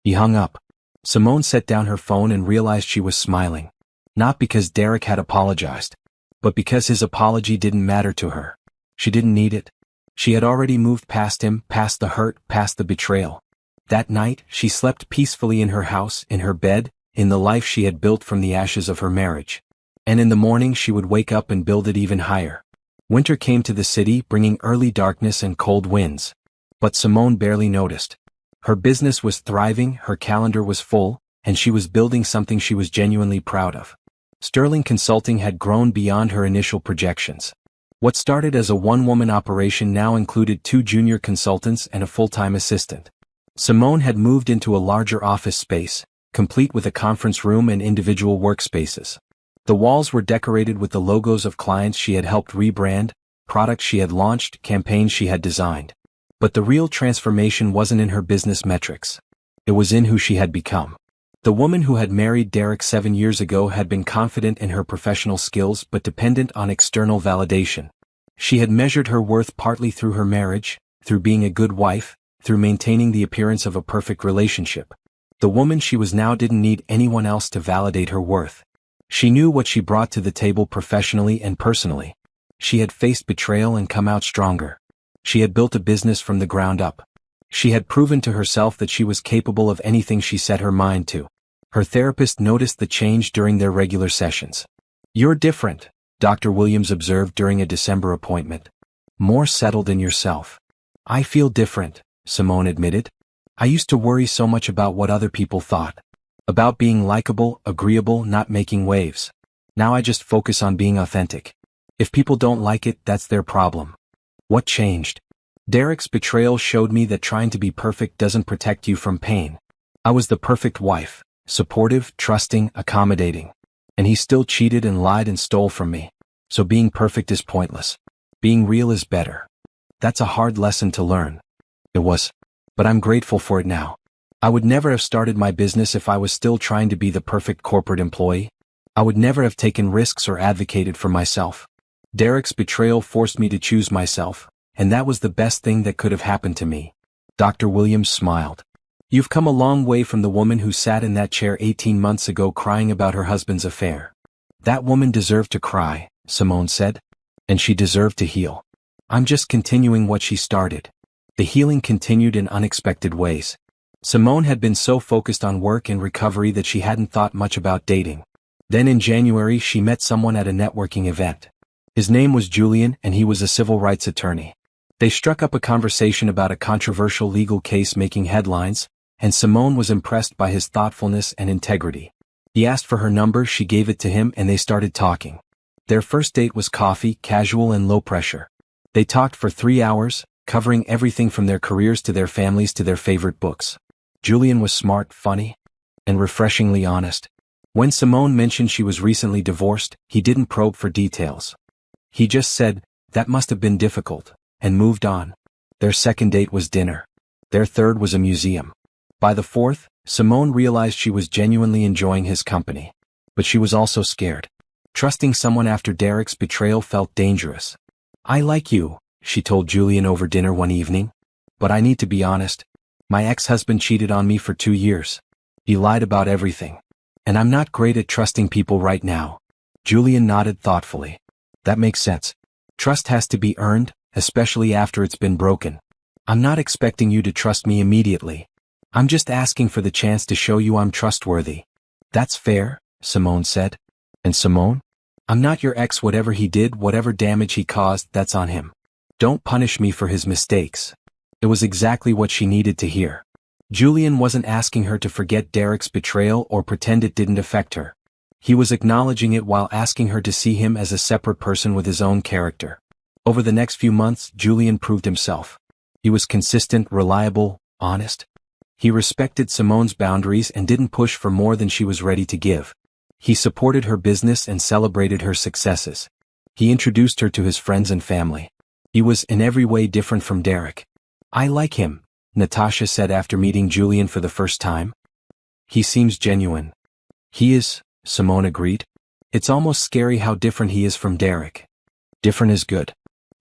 He hung up. Simone set down her phone and realized she was smiling. Not because Derek had apologized, but because his apology didn't matter to her. She didn't need it. She had already moved past him, past the hurt, past the betrayal. That night, she slept peacefully in her house, in her bed, in the life she had built from the ashes of her marriage. And in the morning she would wake up and build it even higher. Winter came to the city, bringing early darkness and cold winds. But Simone barely noticed. Her business was thriving, her calendar was full, and she was building something she was genuinely proud of. Sterling Consulting had grown beyond her initial projections. What started as a one-woman operation now included 2 junior consultants and a full-time assistant. Simone had moved into a larger office space, complete with a conference room and individual workspaces. The walls were decorated with the logos of clients she had helped rebrand, products she had launched, campaigns she had designed. But the real transformation wasn't in her business metrics. It was in who she had become. The woman who had married Derek 7 years ago had been confident in her professional skills but dependent on external validation. She had measured her worth partly through her marriage, through being a good wife, through maintaining the appearance of a perfect relationship. The woman she was now didn't need anyone else to validate her worth. She knew what she brought to the table professionally and personally. She had faced betrayal and come out stronger. She had built a business from the ground up. She had proven to herself that she was capable of anything she set her mind to. Her therapist noticed the change during their regular sessions. You're different, Dr. Williams observed during a December appointment. More settled in yourself. I feel different, Simone admitted. I used to worry so much about what other people thought. About being likable, agreeable, not making waves. Now I just focus on being authentic. If people don't like it, that's their problem. What changed? Derek's betrayal showed me that trying to be perfect doesn't protect you from pain. I was the perfect wife, supportive, trusting, accommodating. And he still cheated and lied and stole from me. So being perfect is pointless. Being real is better. That's a hard lesson to learn. It was. But I'm grateful for it now. I would never have started my business if I was still trying to be the perfect corporate employee. I would never have taken risks or advocated for myself. Derek's betrayal forced me to choose myself, and that was the best thing that could have happened to me. Dr. Williams smiled. You've come a long way from the woman who sat in that chair 18 months ago crying about her husband's affair. That woman deserved to cry, Simone said. And she deserved to heal. I'm just continuing what she started. The healing continued in unexpected ways. Simone had been so focused on work and recovery that she hadn't thought much about dating. Then in January she met someone at a networking event. His name was Julian and he was a civil rights attorney. They struck up a conversation about a controversial legal case making headlines, and Simone was impressed by his thoughtfulness and integrity. He asked for her number, she gave it to him, and they started talking. Their first date was coffee, casual and low pressure. They talked for 3 hours, covering everything from their careers to their families to their favorite books. Julian was smart, funny, and refreshingly honest. When Simone mentioned she was recently divorced, he didn't probe for details. He just said, "That must have been difficult," and moved on. Their second date was dinner. Their third was a museum. By the fourth, Simone realized she was genuinely enjoying his company. But she was also scared. Trusting someone after Derek's betrayal felt dangerous. "I like you," she told Julian over dinner one evening. "But I need to be honest. My ex-husband cheated on me for 2 years. He lied about everything. And I'm not great at trusting people right now." Julian nodded thoughtfully. "That makes sense. Trust has to be earned, especially after it's been broken. I'm not expecting you to trust me immediately. I'm just asking for the chance to show you I'm trustworthy." "That's fair," Simone said. "And Simone? I'm not your ex. Whatever he did, whatever damage he caused, that's on him. Don't punish me for his mistakes." It was exactly what she needed to hear. Julian wasn't asking her to forget Derek's betrayal or pretend it didn't affect her. He was acknowledging it while asking her to see him as a separate person with his own character. Over the next few months, Julian proved himself. He was consistent, reliable, honest. He respected Simone's boundaries and didn't push for more than she was ready to give. He supported her business and celebrated her successes. He introduced her to his friends and family. He was in every way different from Derek. "I like him," Natasha said after meeting Julian for the first time. "He seems genuine." "He is," Simone agreed. "It's almost scary how different he is from Derek." "Different is good.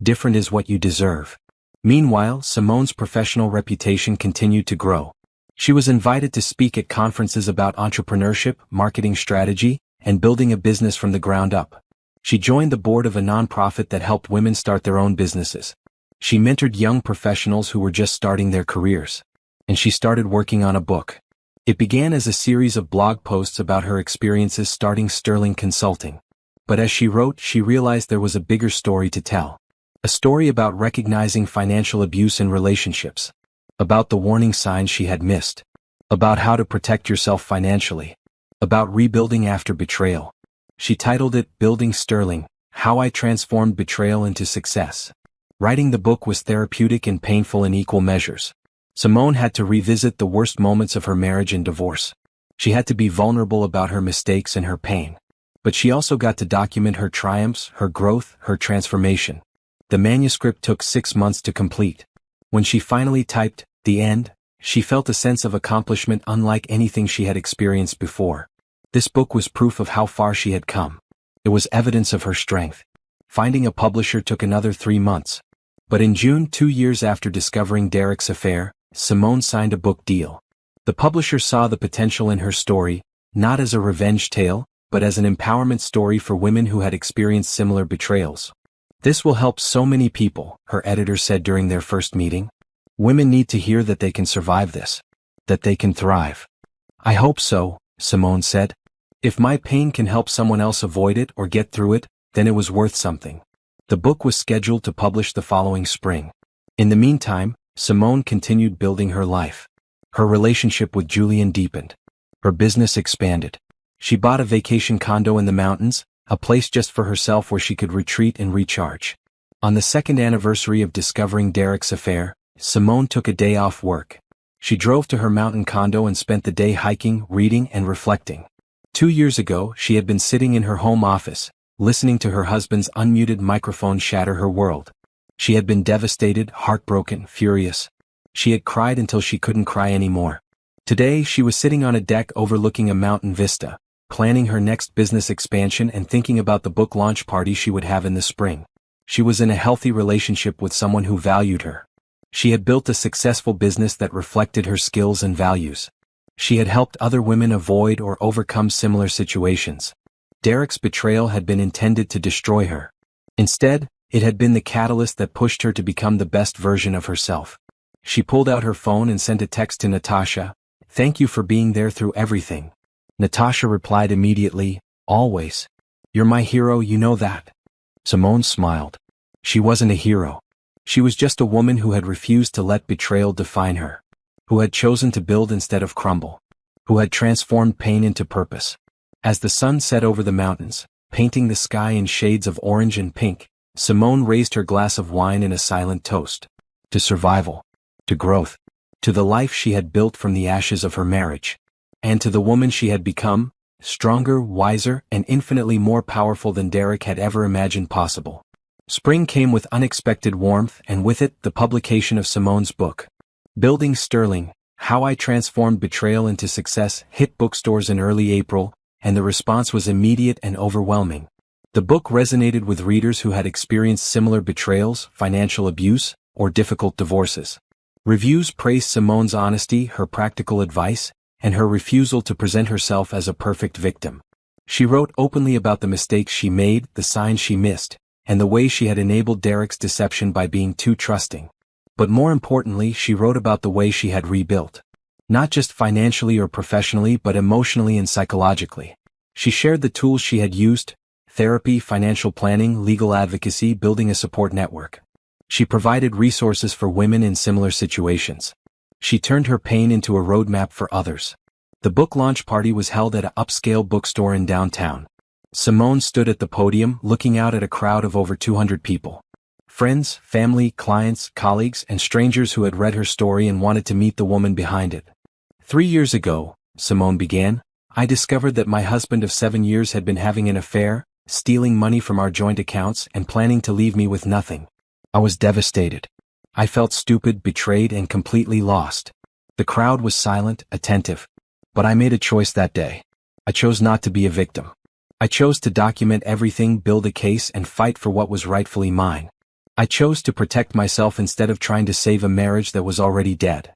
Different is what you deserve." Meanwhile, Simone's professional reputation continued to grow. She was invited to speak at conferences about entrepreneurship, marketing strategy, and building a business from the ground up. She joined the board of a nonprofit that helped women start their own businesses. She mentored young professionals who were just starting their careers. And she started working on a book. It began as a series of blog posts about her experiences starting Sterling Consulting. But as she wrote, she realized there was a bigger story to tell. A story about recognizing financial abuse in relationships. About the warning signs she had missed. About how to protect yourself financially. About rebuilding after betrayal. She titled it Building Sterling: How I Transformed Betrayal into Success. Writing the book was therapeutic and painful in equal measures. Simone had to revisit the worst moments of her marriage and divorce. She had to be vulnerable about her mistakes and her pain. But she also got to document her triumphs, her growth, her transformation. The manuscript took 6 months to complete. When she finally typed "The End," she felt a sense of accomplishment unlike anything she had experienced before. This book was proof of how far she had come. It was evidence of her strength. Finding a publisher took another 3 months. But in June, 2 years after discovering Derek's affair, Simone signed a book deal. The publisher saw the potential in her story, not as a revenge tale, but as an empowerment story for women who had experienced similar betrayals. "This will help so many people," her editor said during their first meeting. "Women need to hear that they can survive this. That they can thrive." "I hope so," Simone said. "If my pain can help someone else avoid it or get through it, then it was worth something." The book was scheduled to publish the following spring. In the meantime, Simone continued building her life. Her relationship with Julian deepened. Her business expanded. She bought a vacation condo in the mountains, a place just for herself where she could retreat and recharge. On the second anniversary of discovering Derek's affair, Simone took a day off work. She drove to her mountain condo and spent the day hiking, reading, and reflecting. 2 years ago, she had been sitting in her home office, listening to her husband's unmuted microphone shatter her world. She had been devastated, heartbroken, furious. She had cried until she couldn't cry anymore. Today, she was sitting on a deck overlooking a mountain vista, planning her next business expansion and thinking about the book launch party she would have in the spring. She was in a healthy relationship with someone who valued her. She had built a successful business that reflected her skills and values. She had helped other women avoid or overcome similar situations. Derek's betrayal had been intended to destroy her. Instead, it had been the catalyst that pushed her to become the best version of herself. She pulled out her phone and sent a text to Natasha. "Thank you for being there through everything." Natasha replied immediately, "Always. You're my hero, you know that." Simone smiled. She wasn't a hero. She was just a woman who had refused to let betrayal define her. Who had chosen to build instead of crumble. Who had transformed pain into purpose. As the sun set over the mountains, painting the sky in shades of orange and pink, Simone raised her glass of wine in a silent toast. To survival. To growth. To the life she had built from the ashes of her marriage. And to the woman she had become, stronger, wiser, and infinitely more powerful than Derek had ever imagined possible. Spring came with unexpected warmth, and with it, the publication of Simone's book. Building Sterling, How I Transformed Betrayal into Success, hit bookstores in early April, and the response was immediate and overwhelming. The book resonated with readers who had experienced similar betrayals, financial abuse, or difficult divorces. Reviews praised Simone's honesty, her practical advice, and her refusal to present herself as a perfect victim. She wrote openly about the mistakes she made, the signs she missed, and the way she had enabled Derek's deception by being too trusting. But more importantly, she wrote about the way she had rebuilt. Not just financially or professionally, but emotionally and psychologically. She shared the tools she had used: therapy, financial planning, legal advocacy, building a support network. She provided resources for women in similar situations. She turned her pain into a roadmap for others. The book launch party was held at an upscale bookstore in downtown. Simone stood at the podium, looking out at a crowd of over 200 people. Friends, family, clients, colleagues, and strangers who had read her story and wanted to meet the woman behind it. 3 years ago, Simone began, I discovered that my husband of 7 years had been having an affair, stealing money from our joint accounts and planning to leave me with nothing. I was devastated. I felt stupid, betrayed, and completely lost. The crowd was silent, attentive. But I made a choice that day. I chose not to be a victim. I chose to document everything, build a case, and fight for what was rightfully mine. I chose to protect myself instead of trying to save a marriage that was already dead.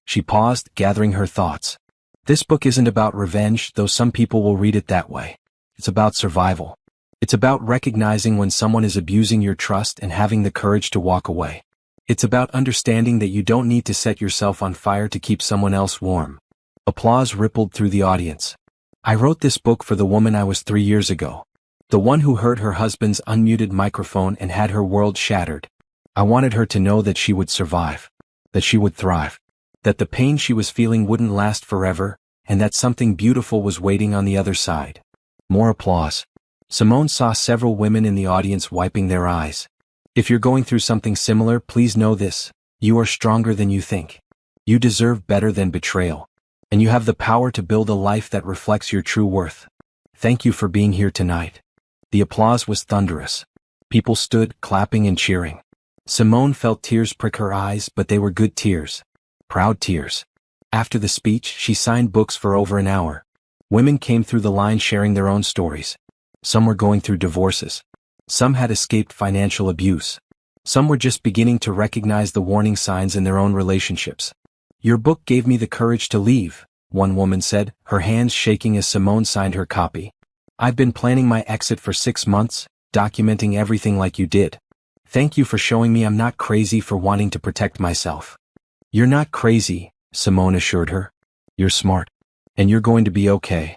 She paused, gathering her thoughts. This book isn't about revenge, though some people will read it that way. It's about survival. It's about recognizing when someone is abusing your trust and having the courage to walk away. It's about understanding that you don't need to set yourself on fire to keep someone else warm. Applause rippled through the audience. I wrote this book for the woman I was 3 years ago. The one who heard her husband's unmuted microphone and had her world shattered. I wanted her to know that she would survive. That she would thrive. That the pain she was feeling wouldn't last forever, and that something beautiful was waiting on the other side. More applause. Simone saw several women in the audience wiping their eyes. If you're going through something similar, please know this: you are stronger than you think. You deserve better than betrayal. And you have the power to build a life that reflects your true worth. Thank you for being here tonight. The applause was thunderous. People stood, clapping and cheering. Simone felt tears prick her eyes, but they were good tears. Proud tears. After the speech, she signed books for over an hour. Women came through the line sharing their own stories. Some were going through divorces. Some had escaped financial abuse. Some were just beginning to recognize the warning signs in their own relationships. Your book gave me the courage to leave, one woman said, her hands shaking as Simone signed her copy. I've been planning my exit for 6 months, documenting everything like you did. Thank you for showing me I'm not crazy for wanting to protect myself. You're not crazy, Simone assured her. You're smart. And you're going to be okay.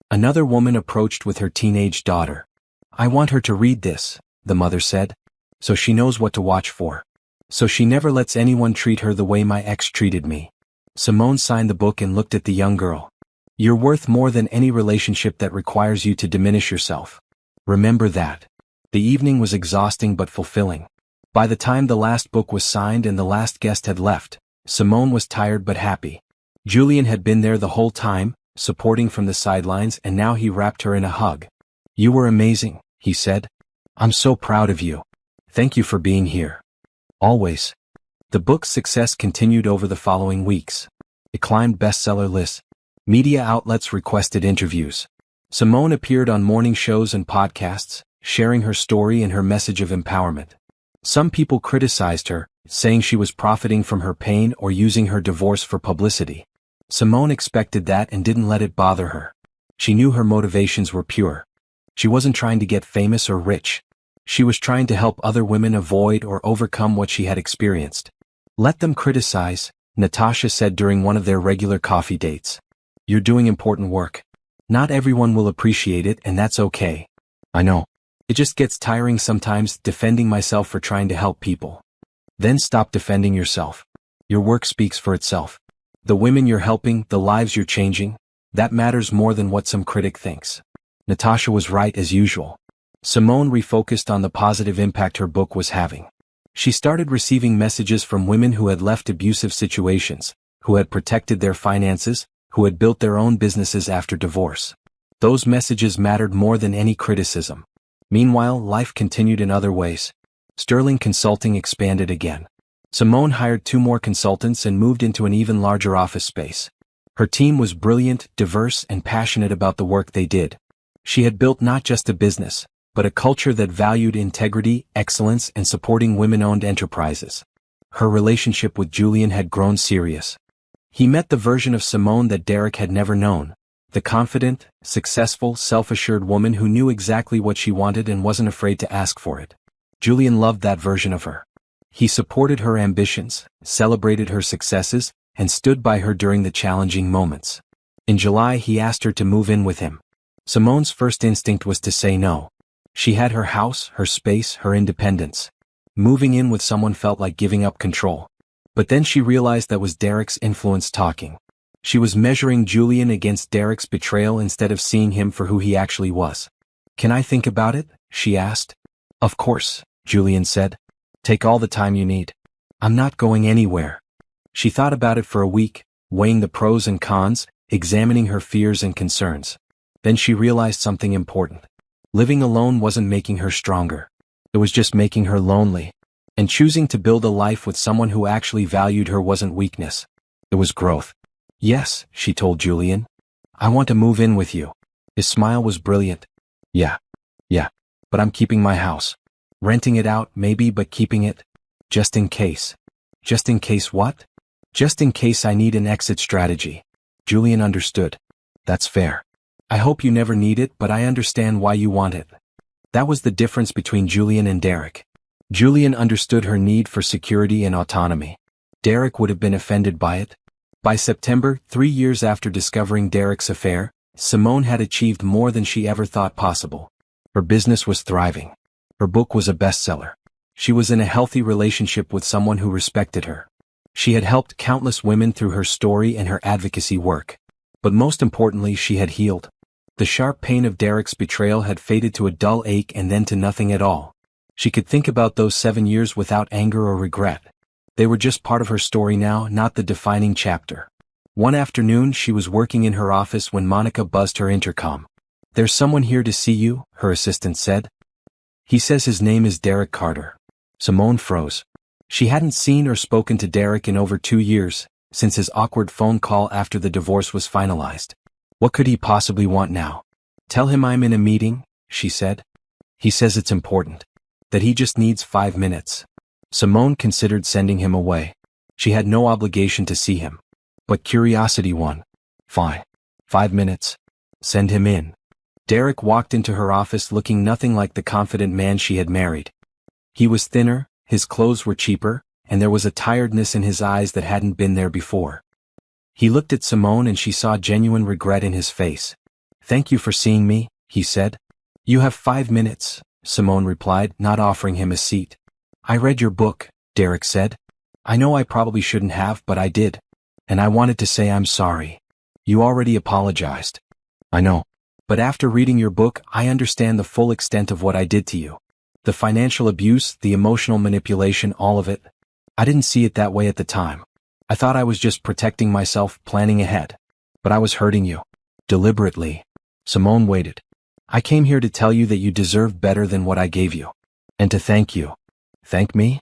Another woman approached with her teenage daughter. I want her to read this, the mother said, so she knows what to watch for. So she never lets anyone treat her the way my ex treated me. Simone signed the book and looked at the young girl. You're worth more than any relationship that requires you to diminish yourself. Remember that. The evening was exhausting but fulfilling. By the time the last book was signed and the last guest had left, Simone was tired but happy. Julian had been there the whole time, supporting from the sidelines, and now he wrapped her in a hug. You were amazing, he said. I'm so proud of you. Thank you for being here. Always. The book's success continued over the following weeks. It climbed bestseller lists. Media outlets requested interviews. Simone appeared on morning shows and podcasts, sharing her story and her message of empowerment. Some people criticized her, saying she was profiting from her pain or using her divorce for publicity. Simone expected that and didn't let it bother her. She knew her motivations were pure. She wasn't trying to get famous or rich. She was trying to help other women avoid or overcome what she had experienced. Let them criticize, Natasha said during one of their regular coffee dates. You're doing important work. Not everyone will appreciate it, and that's okay. I know. It just gets tiring sometimes defending myself for trying to help people. Then stop defending yourself. Your work speaks for itself. The women you're helping, the lives you're changing, that matters more than what some critic thinks. Natasha was right as usual. Simone refocused on the positive impact her book was having. She started receiving messages from women who had left abusive situations, who had protected their finances, who had built their own businesses after divorce. Those messages mattered more than any criticism. Meanwhile, life continued in other ways. Sterling Consulting expanded again. Simone hired 2 more consultants and moved into an even larger office space. Her team was brilliant, diverse, and passionate about the work they did. She had built not just a business, but a culture that valued integrity, excellence, and supporting women-owned enterprises. Her relationship with Julian had grown serious. He met the version of Simone that Derek had never known, the confident, successful, self-assured woman who knew exactly what she wanted and wasn't afraid to ask for it. Julian loved that version of her. He supported her ambitions, celebrated her successes, and stood by her during the challenging moments. In July, he asked her to move in with him. Simone's first instinct was to say no. She had her house, her space, her independence. Moving in with someone felt like giving up control. But then she realized that was Derek's influence talking. She was measuring Julian against Derek's betrayal instead of seeing him for who he actually was. "Can I think about it?" she asked. "Of course," Julian said. "Take all the time you need. I'm not going anywhere." She thought about it for a week, weighing the pros and cons, examining her fears and concerns. Then she realized something important. Living alone wasn't making her stronger. It was just making her lonely. And choosing to build a life with someone who actually valued her wasn't weakness. It was growth. "Yes," she told Julian. "I want to move in with you." His smile was brilliant. Yeah. But I'm keeping my house. Renting it out, maybe, but keeping it. Just in case." "Just in case what?" "Just in case I need an exit strategy." Julian understood. "That's fair. I hope you never need it, but I understand why you want it." That was the difference between Julian and Derek. Julian understood her need for security and autonomy. Derek would have been offended by it. By September, 3 years after discovering Derek's affair, Simone had achieved more than she ever thought possible. Her business was thriving. Her book was a bestseller. She was in a healthy relationship with someone who respected her. She had helped countless women through her story and her advocacy work. But most importantly, she had healed. The sharp pain of Derek's betrayal had faded to a dull ache and then to nothing at all. She could think about those 7 years without anger or regret. They were just part of her story now, not the defining chapter. One afternoon, she was working in her office when Monica buzzed her intercom. "There's someone here to see you," her assistant said. "He says his name is Derek Carter." Simone froze. She hadn't seen or spoken to Derek in over 2 years, since his awkward phone call after the divorce was finalized. What could he possibly want now? "Tell him I'm in a meeting," she said. "He says it's important. That he just needs 5 minutes." Simone considered sending him away. She had no obligation to see him. But curiosity won. "Fine. 5 minutes. Send him in." Derek walked into her office looking nothing like the confident man she had married. He was thinner, his clothes were cheaper, and there was a tiredness in his eyes that hadn't been there before. He looked at Simone and she saw genuine regret in his face. "Thank you for seeing me," he said. "You have 5 minutes, Simone replied, not offering him a seat. "I read your book," Derek said. "I know I probably shouldn't have, but I did. And I wanted to say I'm sorry." "You already apologized." "I know. But after reading your book, I understand the full extent of what I did to you. The financial abuse, the emotional manipulation, all of it. I didn't see it that way at the time. I thought I was just protecting myself, planning ahead. But I was hurting you. Deliberately." Simone waited. "I came here to tell you that you deserve better than what I gave you. And to thank you." "Thank me?"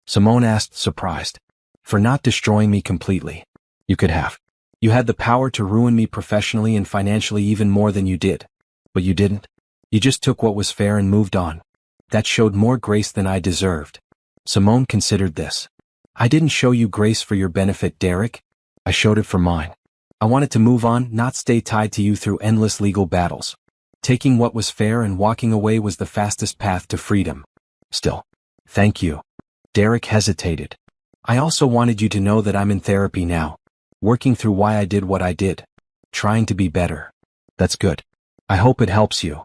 Simone asked, surprised. "For not destroying me completely. You could have. You had the power to ruin me professionally and financially even more than you did. But you didn't. You just took what was fair and moved on. That showed more grace than I deserved." Simone considered this. "I didn't show you grace for your benefit, Derek. I showed it for mine. I wanted to move on, not stay tied to you through endless legal battles. Taking what was fair and walking away was the fastest path to freedom. Still, thank you." Derek hesitated. "I also wanted you to know that I'm in therapy now. Working through why I did what I did. Trying to be better." "That's good. I hope it helps you.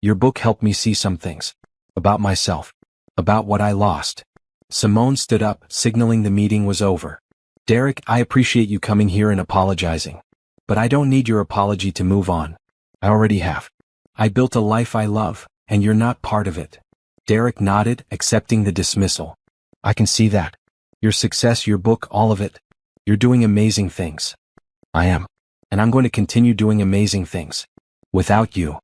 Your book helped me see some things. About myself. About what I lost." Simone stood up, signaling the meeting was over. "Derek, I appreciate you coming here and apologizing. But I don't need your apology to move on. I already have. I built a life I love, and you're not part of it. Derek nodded, accepting the dismissal. I can see that. Your success, your book, all of it. You're doing amazing things. I am. And I'm going to continue doing amazing things. Without you.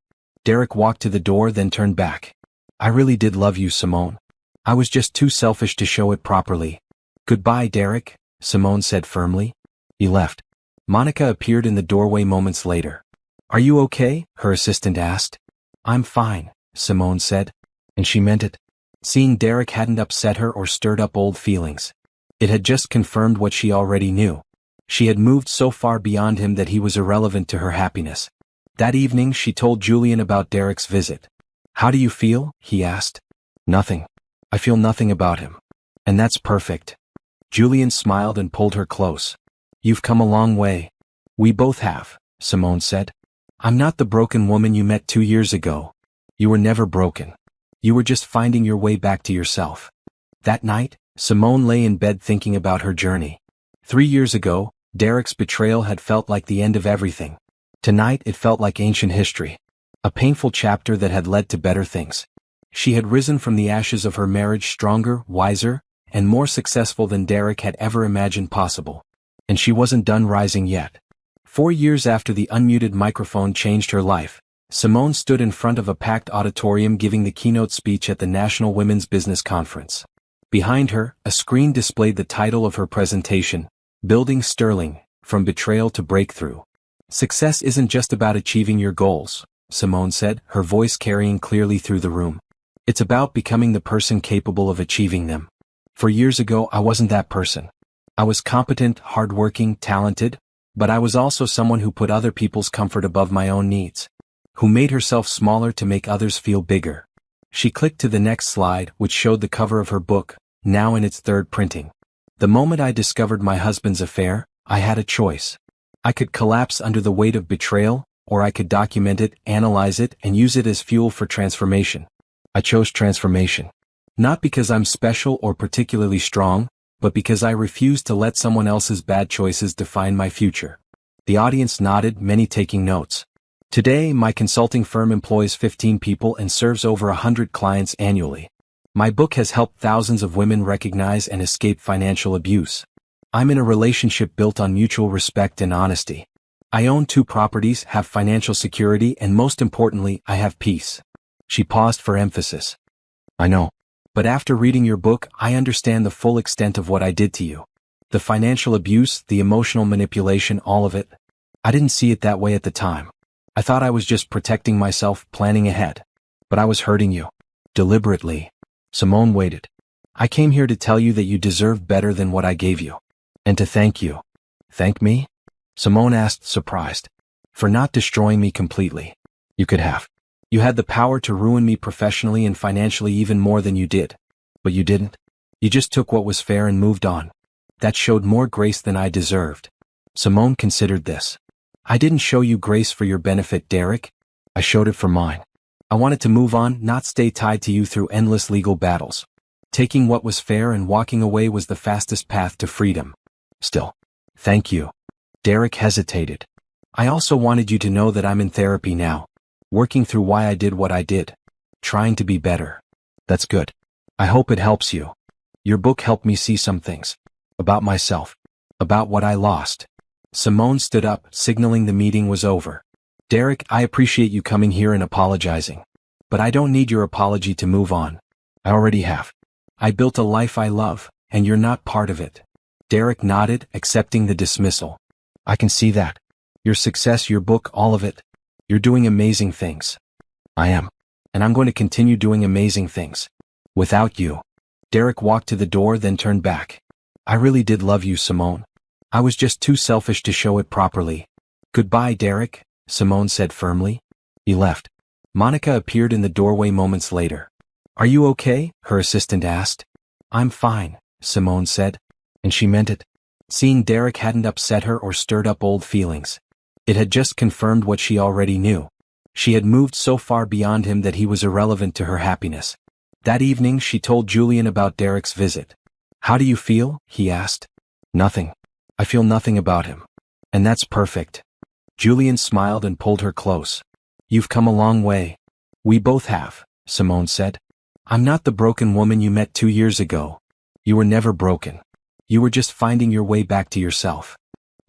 Derek walked to the door, then turned back. I really did love you, Simone. I was just too selfish to show it properly. Goodbye, Derek, Simone said firmly. He left. Monica appeared in the doorway moments later. Are you okay? Her assistant asked. I'm fine, Simone said. And she meant it. Seeing Derek hadn't upset her or stirred up old feelings. It had just confirmed what she already knew. She had moved so far beyond him that he was irrelevant to her happiness. That evening she told Julian about Derek's visit. How do you feel? He asked. Nothing. I feel nothing about him. And that's perfect. Julian smiled and pulled her close. You've come a long way. We both have, Simone said. I'm not the broken woman you met 2 years ago. You were never broken. You were just finding your way back to yourself. That night, Simone lay in bed thinking about her journey. 3 years ago, Derek's betrayal had felt like the end of everything. Tonight it felt like ancient history. A painful chapter that had led to better things. She had risen from the ashes of her marriage stronger, wiser, and more successful than Derek had ever imagined possible. And she wasn't done rising yet. 4 years after the unmuted microphone changed her life, Simone stood in front of a packed auditorium giving the keynote speech at the National Women's Business Conference. Behind her, a screen displayed the title of her presentation, Building Sterling, From Betrayal to Breakthrough. Success isn't just about achieving your goals, Simone said, her voice carrying clearly through the room. It's about becoming the person capable of achieving them. 4 years ago I wasn't that person. I was competent, hardworking, talented, but I was also someone who put other people's comfort above my own needs. Who made herself smaller to make others feel bigger. She clicked to the next slide, which showed the cover of her book, now in its 3rd printing. The moment I discovered my husband's affair, I had a choice. I could collapse under the weight of betrayal, or I could document it, analyze it, and use it as fuel for transformation. I chose transformation. Not because I'm special or particularly strong, but because I refused to let someone else's bad choices define my future. The audience nodded, many taking notes. Today, my consulting firm employs 15 people and serves over 100 clients annually. My book has helped thousands of women recognize and escape financial abuse. I'm in a relationship built on mutual respect and honesty. I own 2 properties, have financial security, and most importantly, I have peace. She paused for emphasis. I know. But after reading your book, I understand the full extent of what I did to you. The financial abuse, the emotional manipulation, all of it. I didn't see it that way at the time. I thought I was just protecting myself, planning ahead. But I was hurting you. Deliberately. Simone waited. I came here to tell you that you deserve better than what I gave you. And to thank you. Thank me? Simone asked, surprised. For not destroying me completely. You could have. You had the power to ruin me professionally and financially even more than you did. But you didn't. You just took what was fair and moved on. That showed more grace than I deserved. Simone considered this. I didn't show you grace for your benefit, Derek. I showed it for mine. I wanted to move on, not stay tied to you through endless legal battles. Taking what was fair and walking away was the fastest path to freedom. Still. Thank you. Derek hesitated. I also wanted you to know that I'm in therapy now. Working through why I did what I did. Trying to be better. That's good. I hope it helps you. Your book helped me see some things. About myself. About what I lost. Simone stood up, signaling the meeting was over. Derek, I appreciate you coming here and apologizing. But I don't need your apology to move on. I already have. I built a life I love, and you're not part of it. Derek nodded, accepting the dismissal. I can see that. Your success, your book, all of it. You're doing amazing things. I am. And I'm going to continue doing amazing things. Without you. Derek walked to the door, then turned back. I really did love you, Simone. I was just too selfish to show it properly. Goodbye, Derek, Simone said firmly. He left. Monica appeared in the doorway moments later. Are you okay? Her assistant asked. I'm fine, Simone said. And she meant it. Seeing Derek hadn't upset her or stirred up old feelings. It had just confirmed what she already knew. She had moved so far beyond him that he was irrelevant to her happiness. That evening she told Julian about Derek's visit. How do you feel? He asked. Nothing. I feel nothing about him. And that's perfect. Julian smiled and pulled her close. You've come a long way. We both have, Simone said. I'm not the broken woman you met 2 years ago. You were never broken. You were just finding your way back to yourself.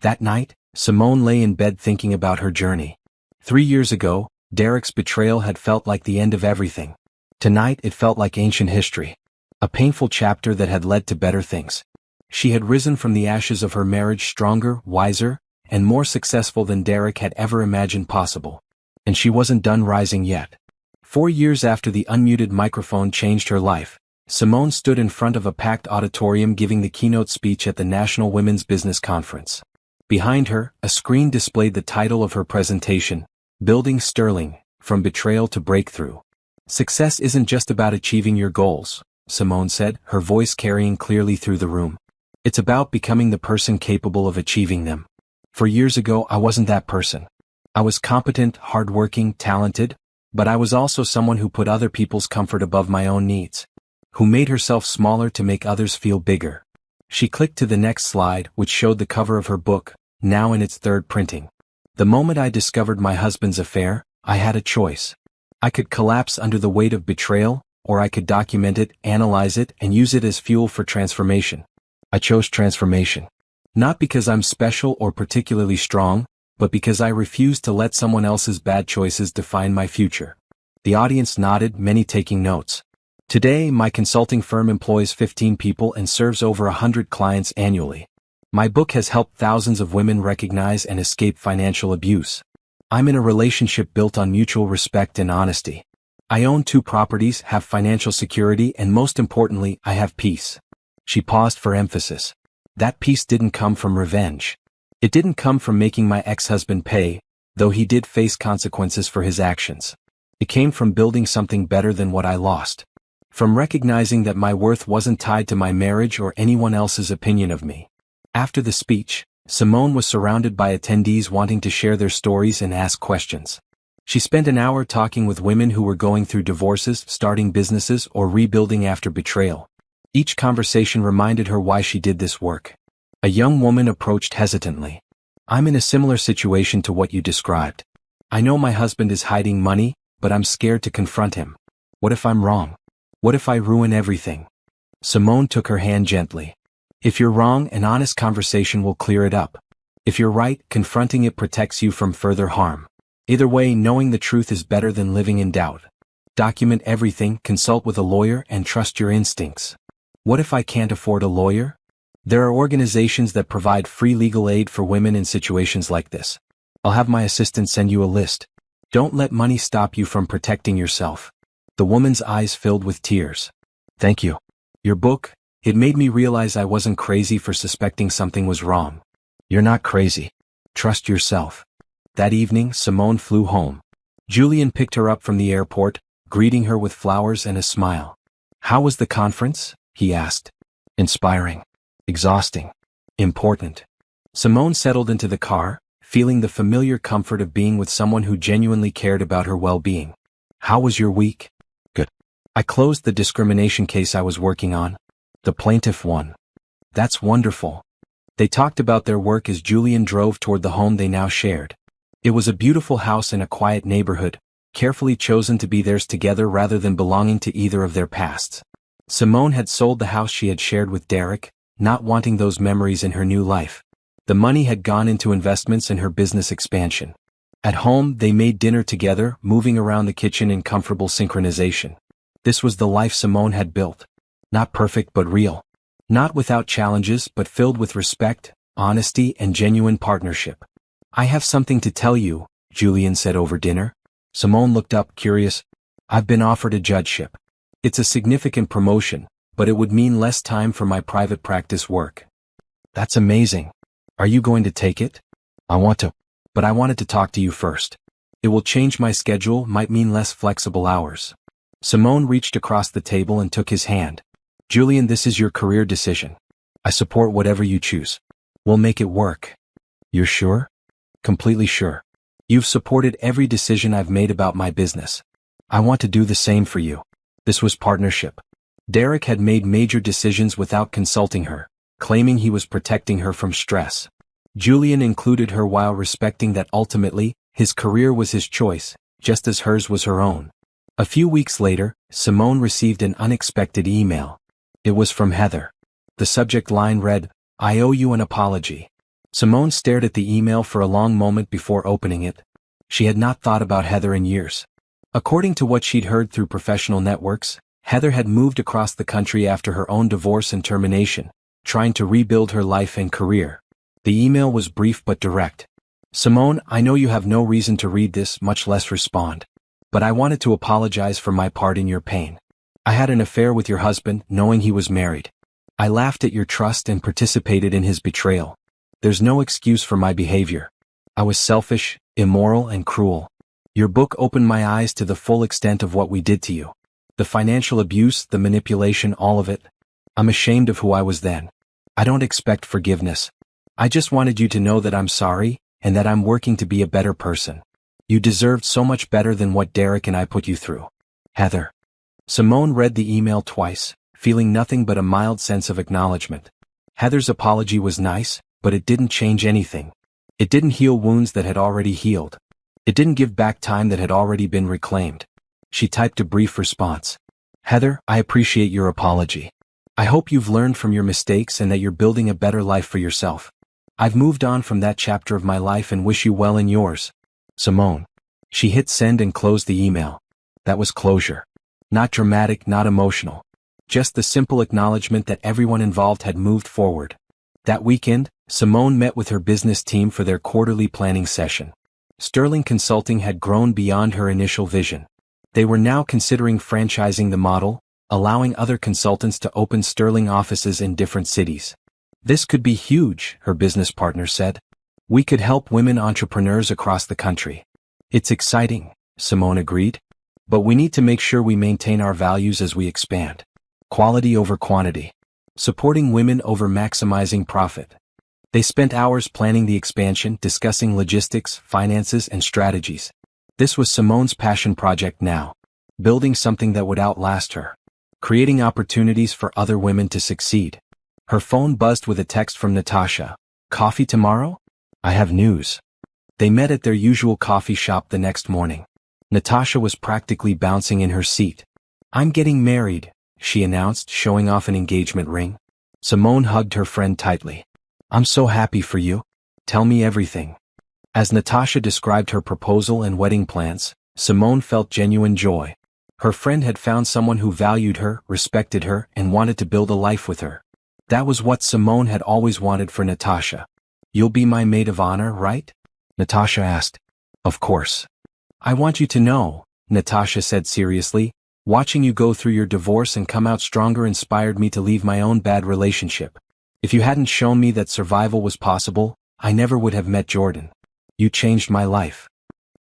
That night, Simone lay in bed thinking about her journey. 3 years ago, Derek's betrayal had felt like the end of everything. Tonight it felt like ancient history. A painful chapter that had led to better things. She had risen from the ashes of her marriage stronger, wiser, and more successful than Derek had ever imagined possible. And she wasn't done rising yet. 4 years after the unmuted microphone changed her life, Simone stood in front of a packed auditorium giving the keynote speech at the National Women's Business Conference. Behind her, a screen displayed the title of her presentation, Building Sterling, From Betrayal to Breakthrough. Success isn't just about achieving your goals, Simone said, her voice carrying clearly through the room. It's about becoming the person capable of achieving them. 4 years ago I wasn't that person. I was competent, hardworking, talented, but I was also someone who put other people's comfort above my own needs. Who made herself smaller to make others feel bigger. She clicked to the next slide, which showed the cover of her book, now in its 3rd printing. The moment I discovered my husband's affair, I had a choice. I could collapse under the weight of betrayal, or I could document it, analyze it, and use it as fuel for transformation. I chose transformation. Not because I'm special or particularly strong, but because I refused to let someone else's bad choices define my future. The audience nodded, many taking notes. Today, my consulting firm employs 15 people and serves over 100 clients annually. My book has helped thousands of women recognize and escape financial abuse. I'm in a relationship built on mutual respect and honesty. I own 2 properties, have financial security, and most importantly, I have peace. She paused for emphasis. That peace didn't come from revenge. It didn't come from making my ex-husband pay, though he did face consequences for his actions. It came from building something better than what I lost. From recognizing that my worth wasn't tied to my marriage or anyone else's opinion of me. After the speech, Simone was surrounded by attendees wanting to share their stories and ask questions. She spent an hour talking with women who were going through divorces, starting businesses, or rebuilding after betrayal. Each conversation reminded her why she did this work. A young woman approached hesitantly. I'm in a similar situation to what you described. I know my husband is hiding money, but I'm scared to confront him. What if I'm wrong? What if I ruin everything? Simone took her hand gently. If you're wrong, an honest conversation will clear it up. If you're right, confronting it protects you from further harm. Either way, knowing the truth is better than living in doubt. Document everything, consult with a lawyer, and trust your instincts. What if I can't afford a lawyer? There are organizations that provide free legal aid for women in situations like this. I'll have my assistant send you a list. Don't let money stop you from protecting yourself. The woman's eyes filled with tears. Thank you. Your book, it made me realize I wasn't crazy for suspecting something was wrong. You're not crazy. Trust yourself. That evening, Simone flew home. Julian picked her up from the airport, greeting her with flowers and a smile. How was the conference? He asked. Inspiring. Exhausting. Important. Simone settled into the car, feeling the familiar comfort of being with someone who genuinely cared about her well-being. How was your week? Good. I closed the discrimination case I was working on. The plaintiff won. That's wonderful. They talked about their work as Julian drove toward the home they now shared. It was a beautiful house in a quiet neighborhood, carefully chosen to be theirs together rather than belonging to either of their pasts. Simone had sold the house she had shared with Derek, not wanting those memories in her new life. The money had gone into investments in her business expansion. At home, they made dinner together, moving around the kitchen in comfortable synchronization. This was the life Simone had built. Not perfect but real. Not without challenges but filled with respect, honesty, and genuine partnership. I have something to tell you, Julian said over dinner. Simone looked up, curious. I've been offered a judgeship. It's a significant promotion, but it would mean less time for my private practice work. That's amazing. Are you going to take it? I want to. But I wanted to talk to you first. It will change my schedule, might mean less flexible hours. Simone reached across the table and took his hand. Julian, this is your career decision. I support whatever you choose. We'll make it work. You're sure? Completely sure. You've supported every decision I've made about my business. I want to do the same for you. This was partnership. Derek had made major decisions without consulting her, claiming he was protecting her from stress. Julian included her while respecting that ultimately, his career was his choice, just as hers was her own. A few weeks later, Simone received an unexpected email. It was from Heather. The subject line read, "I owe you an apology." Simone stared at the email for a long moment before opening it. She had not thought about Heather in years. According to what she'd heard through professional networks, Heather had moved across the country after her own divorce and termination, trying to rebuild her life and career. The email was brief but direct. "Simone, I know you have no reason to read this, much less respond. But I wanted to apologize for my part in your pain. I had an affair with your husband, knowing he was married. I laughed at your trust and participated in his betrayal. There's no excuse for my behavior. I was selfish, immoral, and cruel. Your book opened my eyes to the full extent of what we did to you. The financial abuse, the manipulation, all of it. I'm ashamed of who I was then. I don't expect forgiveness. I just wanted you to know that I'm sorry, and that I'm working to be a better person. You deserved so much better than what Derek and I put you through. Heather." Simone read the email twice, feeling nothing but a mild sense of acknowledgement. Heather's apology was nice, but it didn't change anything. It didn't heal wounds that had already healed. It didn't give back time that had already been reclaimed. She typed a brief response. "Heather, I appreciate your apology. I hope you've learned from your mistakes and that you're building a better life for yourself. I've moved on from that chapter of my life and wish you well in yours. Simone." She hit send and closed the email. That was closure. Not dramatic, not emotional. Just the simple acknowledgement that everyone involved had moved forward. That weekend, Simone met with her business team for their quarterly planning session. Sterling Consulting had grown beyond her initial vision. They were now considering franchising the model, allowing other consultants to open Sterling offices in different cities. "This could be huge," her business partner said. "We could help women entrepreneurs across the country." "It's exciting," Simone agreed. "But we need to make sure we maintain our values as we expand. Quality over quantity. Supporting women over maximizing profit." They spent hours planning the expansion, discussing logistics, finances, and strategies. This was Simone's passion project now. Building something that would outlast her. Creating opportunities for other women to succeed. Her phone buzzed with a text from Natasha. "Coffee tomorrow? I have news." They met at their usual coffee shop the next morning. Natasha was practically bouncing in her seat. "I'm getting married," she announced, showing off an engagement ring. Simone hugged her friend tightly. "I'm so happy for you. Tell me everything." As Natasha described her proposal and wedding plans, Simone felt genuine joy. Her friend had found someone who valued her, respected her, and wanted to build a life with her. That was what Simone had always wanted for Natasha. "You'll be my maid of honor, right?" Natasha asked. "Of course. I want you to know," Natasha said seriously, "watching you go through your divorce and come out stronger inspired me to leave my own bad relationship. If you hadn't shown me that survival was possible, I never would have met Jordan. You changed my life."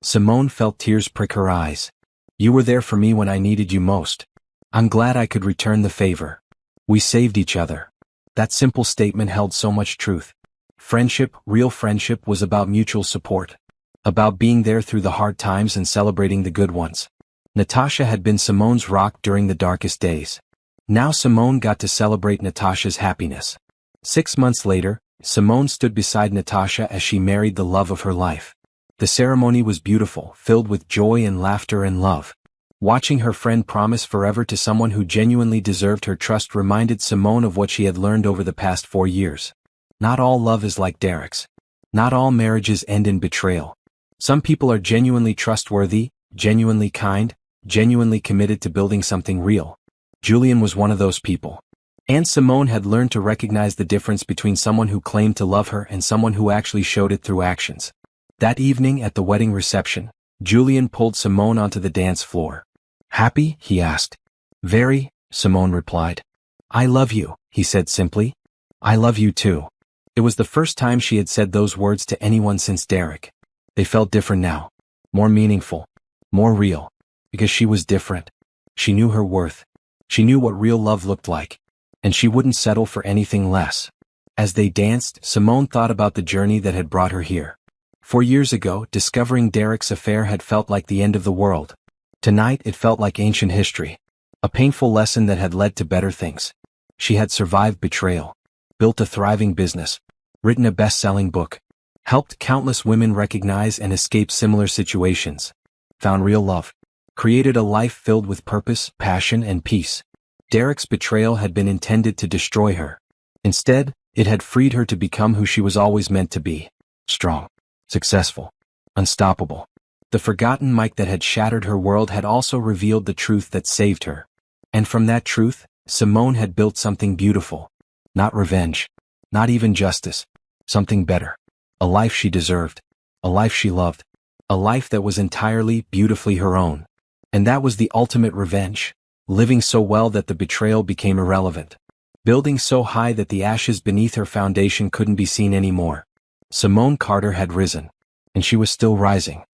Simone felt tears prick her eyes. "You were there for me when I needed you most. I'm glad I could return the favor. We saved each other." That simple statement held so much truth. Friendship, real friendship, was about mutual support. About being there through the hard times and celebrating the good ones. Natasha had been Simone's rock during the darkest days. Now Simone got to celebrate Natasha's happiness. 6 months later, Simone stood beside Natasha as she married the love of her life. The ceremony was beautiful, filled with joy and laughter and love. Watching her friend promise forever to someone who genuinely deserved her trust reminded Simone of what she had learned over the past 4 years. Not all love is like Derek's. Not all marriages end in betrayal. Some people are genuinely trustworthy, genuinely kind, genuinely committed to building something real. Julian was one of those people. And Simone had learned to recognize the difference between someone who claimed to love her and someone who actually showed it through actions. That evening at the wedding reception, Julian pulled Simone onto the dance floor. "Happy?" he asked. "Very," Simone replied. "I love you," he said simply. "I love you too." It was the first time she had said those words to anyone since Derek. They felt different now. More meaningful. More real. Because she was different. She knew her worth. She knew what real love looked like. And she wouldn't settle for anything less. As they danced, Simone thought about the journey that had brought her here. 4 years ago, discovering Derek's affair had felt like the end of the world. Tonight, it felt like ancient history. A painful lesson that had led to better things. She had survived betrayal. Built a thriving business. Written a best-selling book. Helped countless women recognize and escape similar situations. found real love, created a life filled with purpose, passion, and peace. Derek's betrayal had been intended to destroy her. Instead, it had freed her to become who she was always meant to be: strong, successful, unstoppable. The forgotten Mike that had shattered her world had also revealed the truth that saved her. And from that truth, Simone had built something beautiful. Not revenge, not even justice, something better. A life she deserved, a life she loved, a life that was entirely, beautifully her own. And that was the ultimate revenge, living so well that the betrayal became irrelevant, building so high that the ashes beneath her foundation couldn't be seen anymore. Simone Carter had risen, and she was still rising.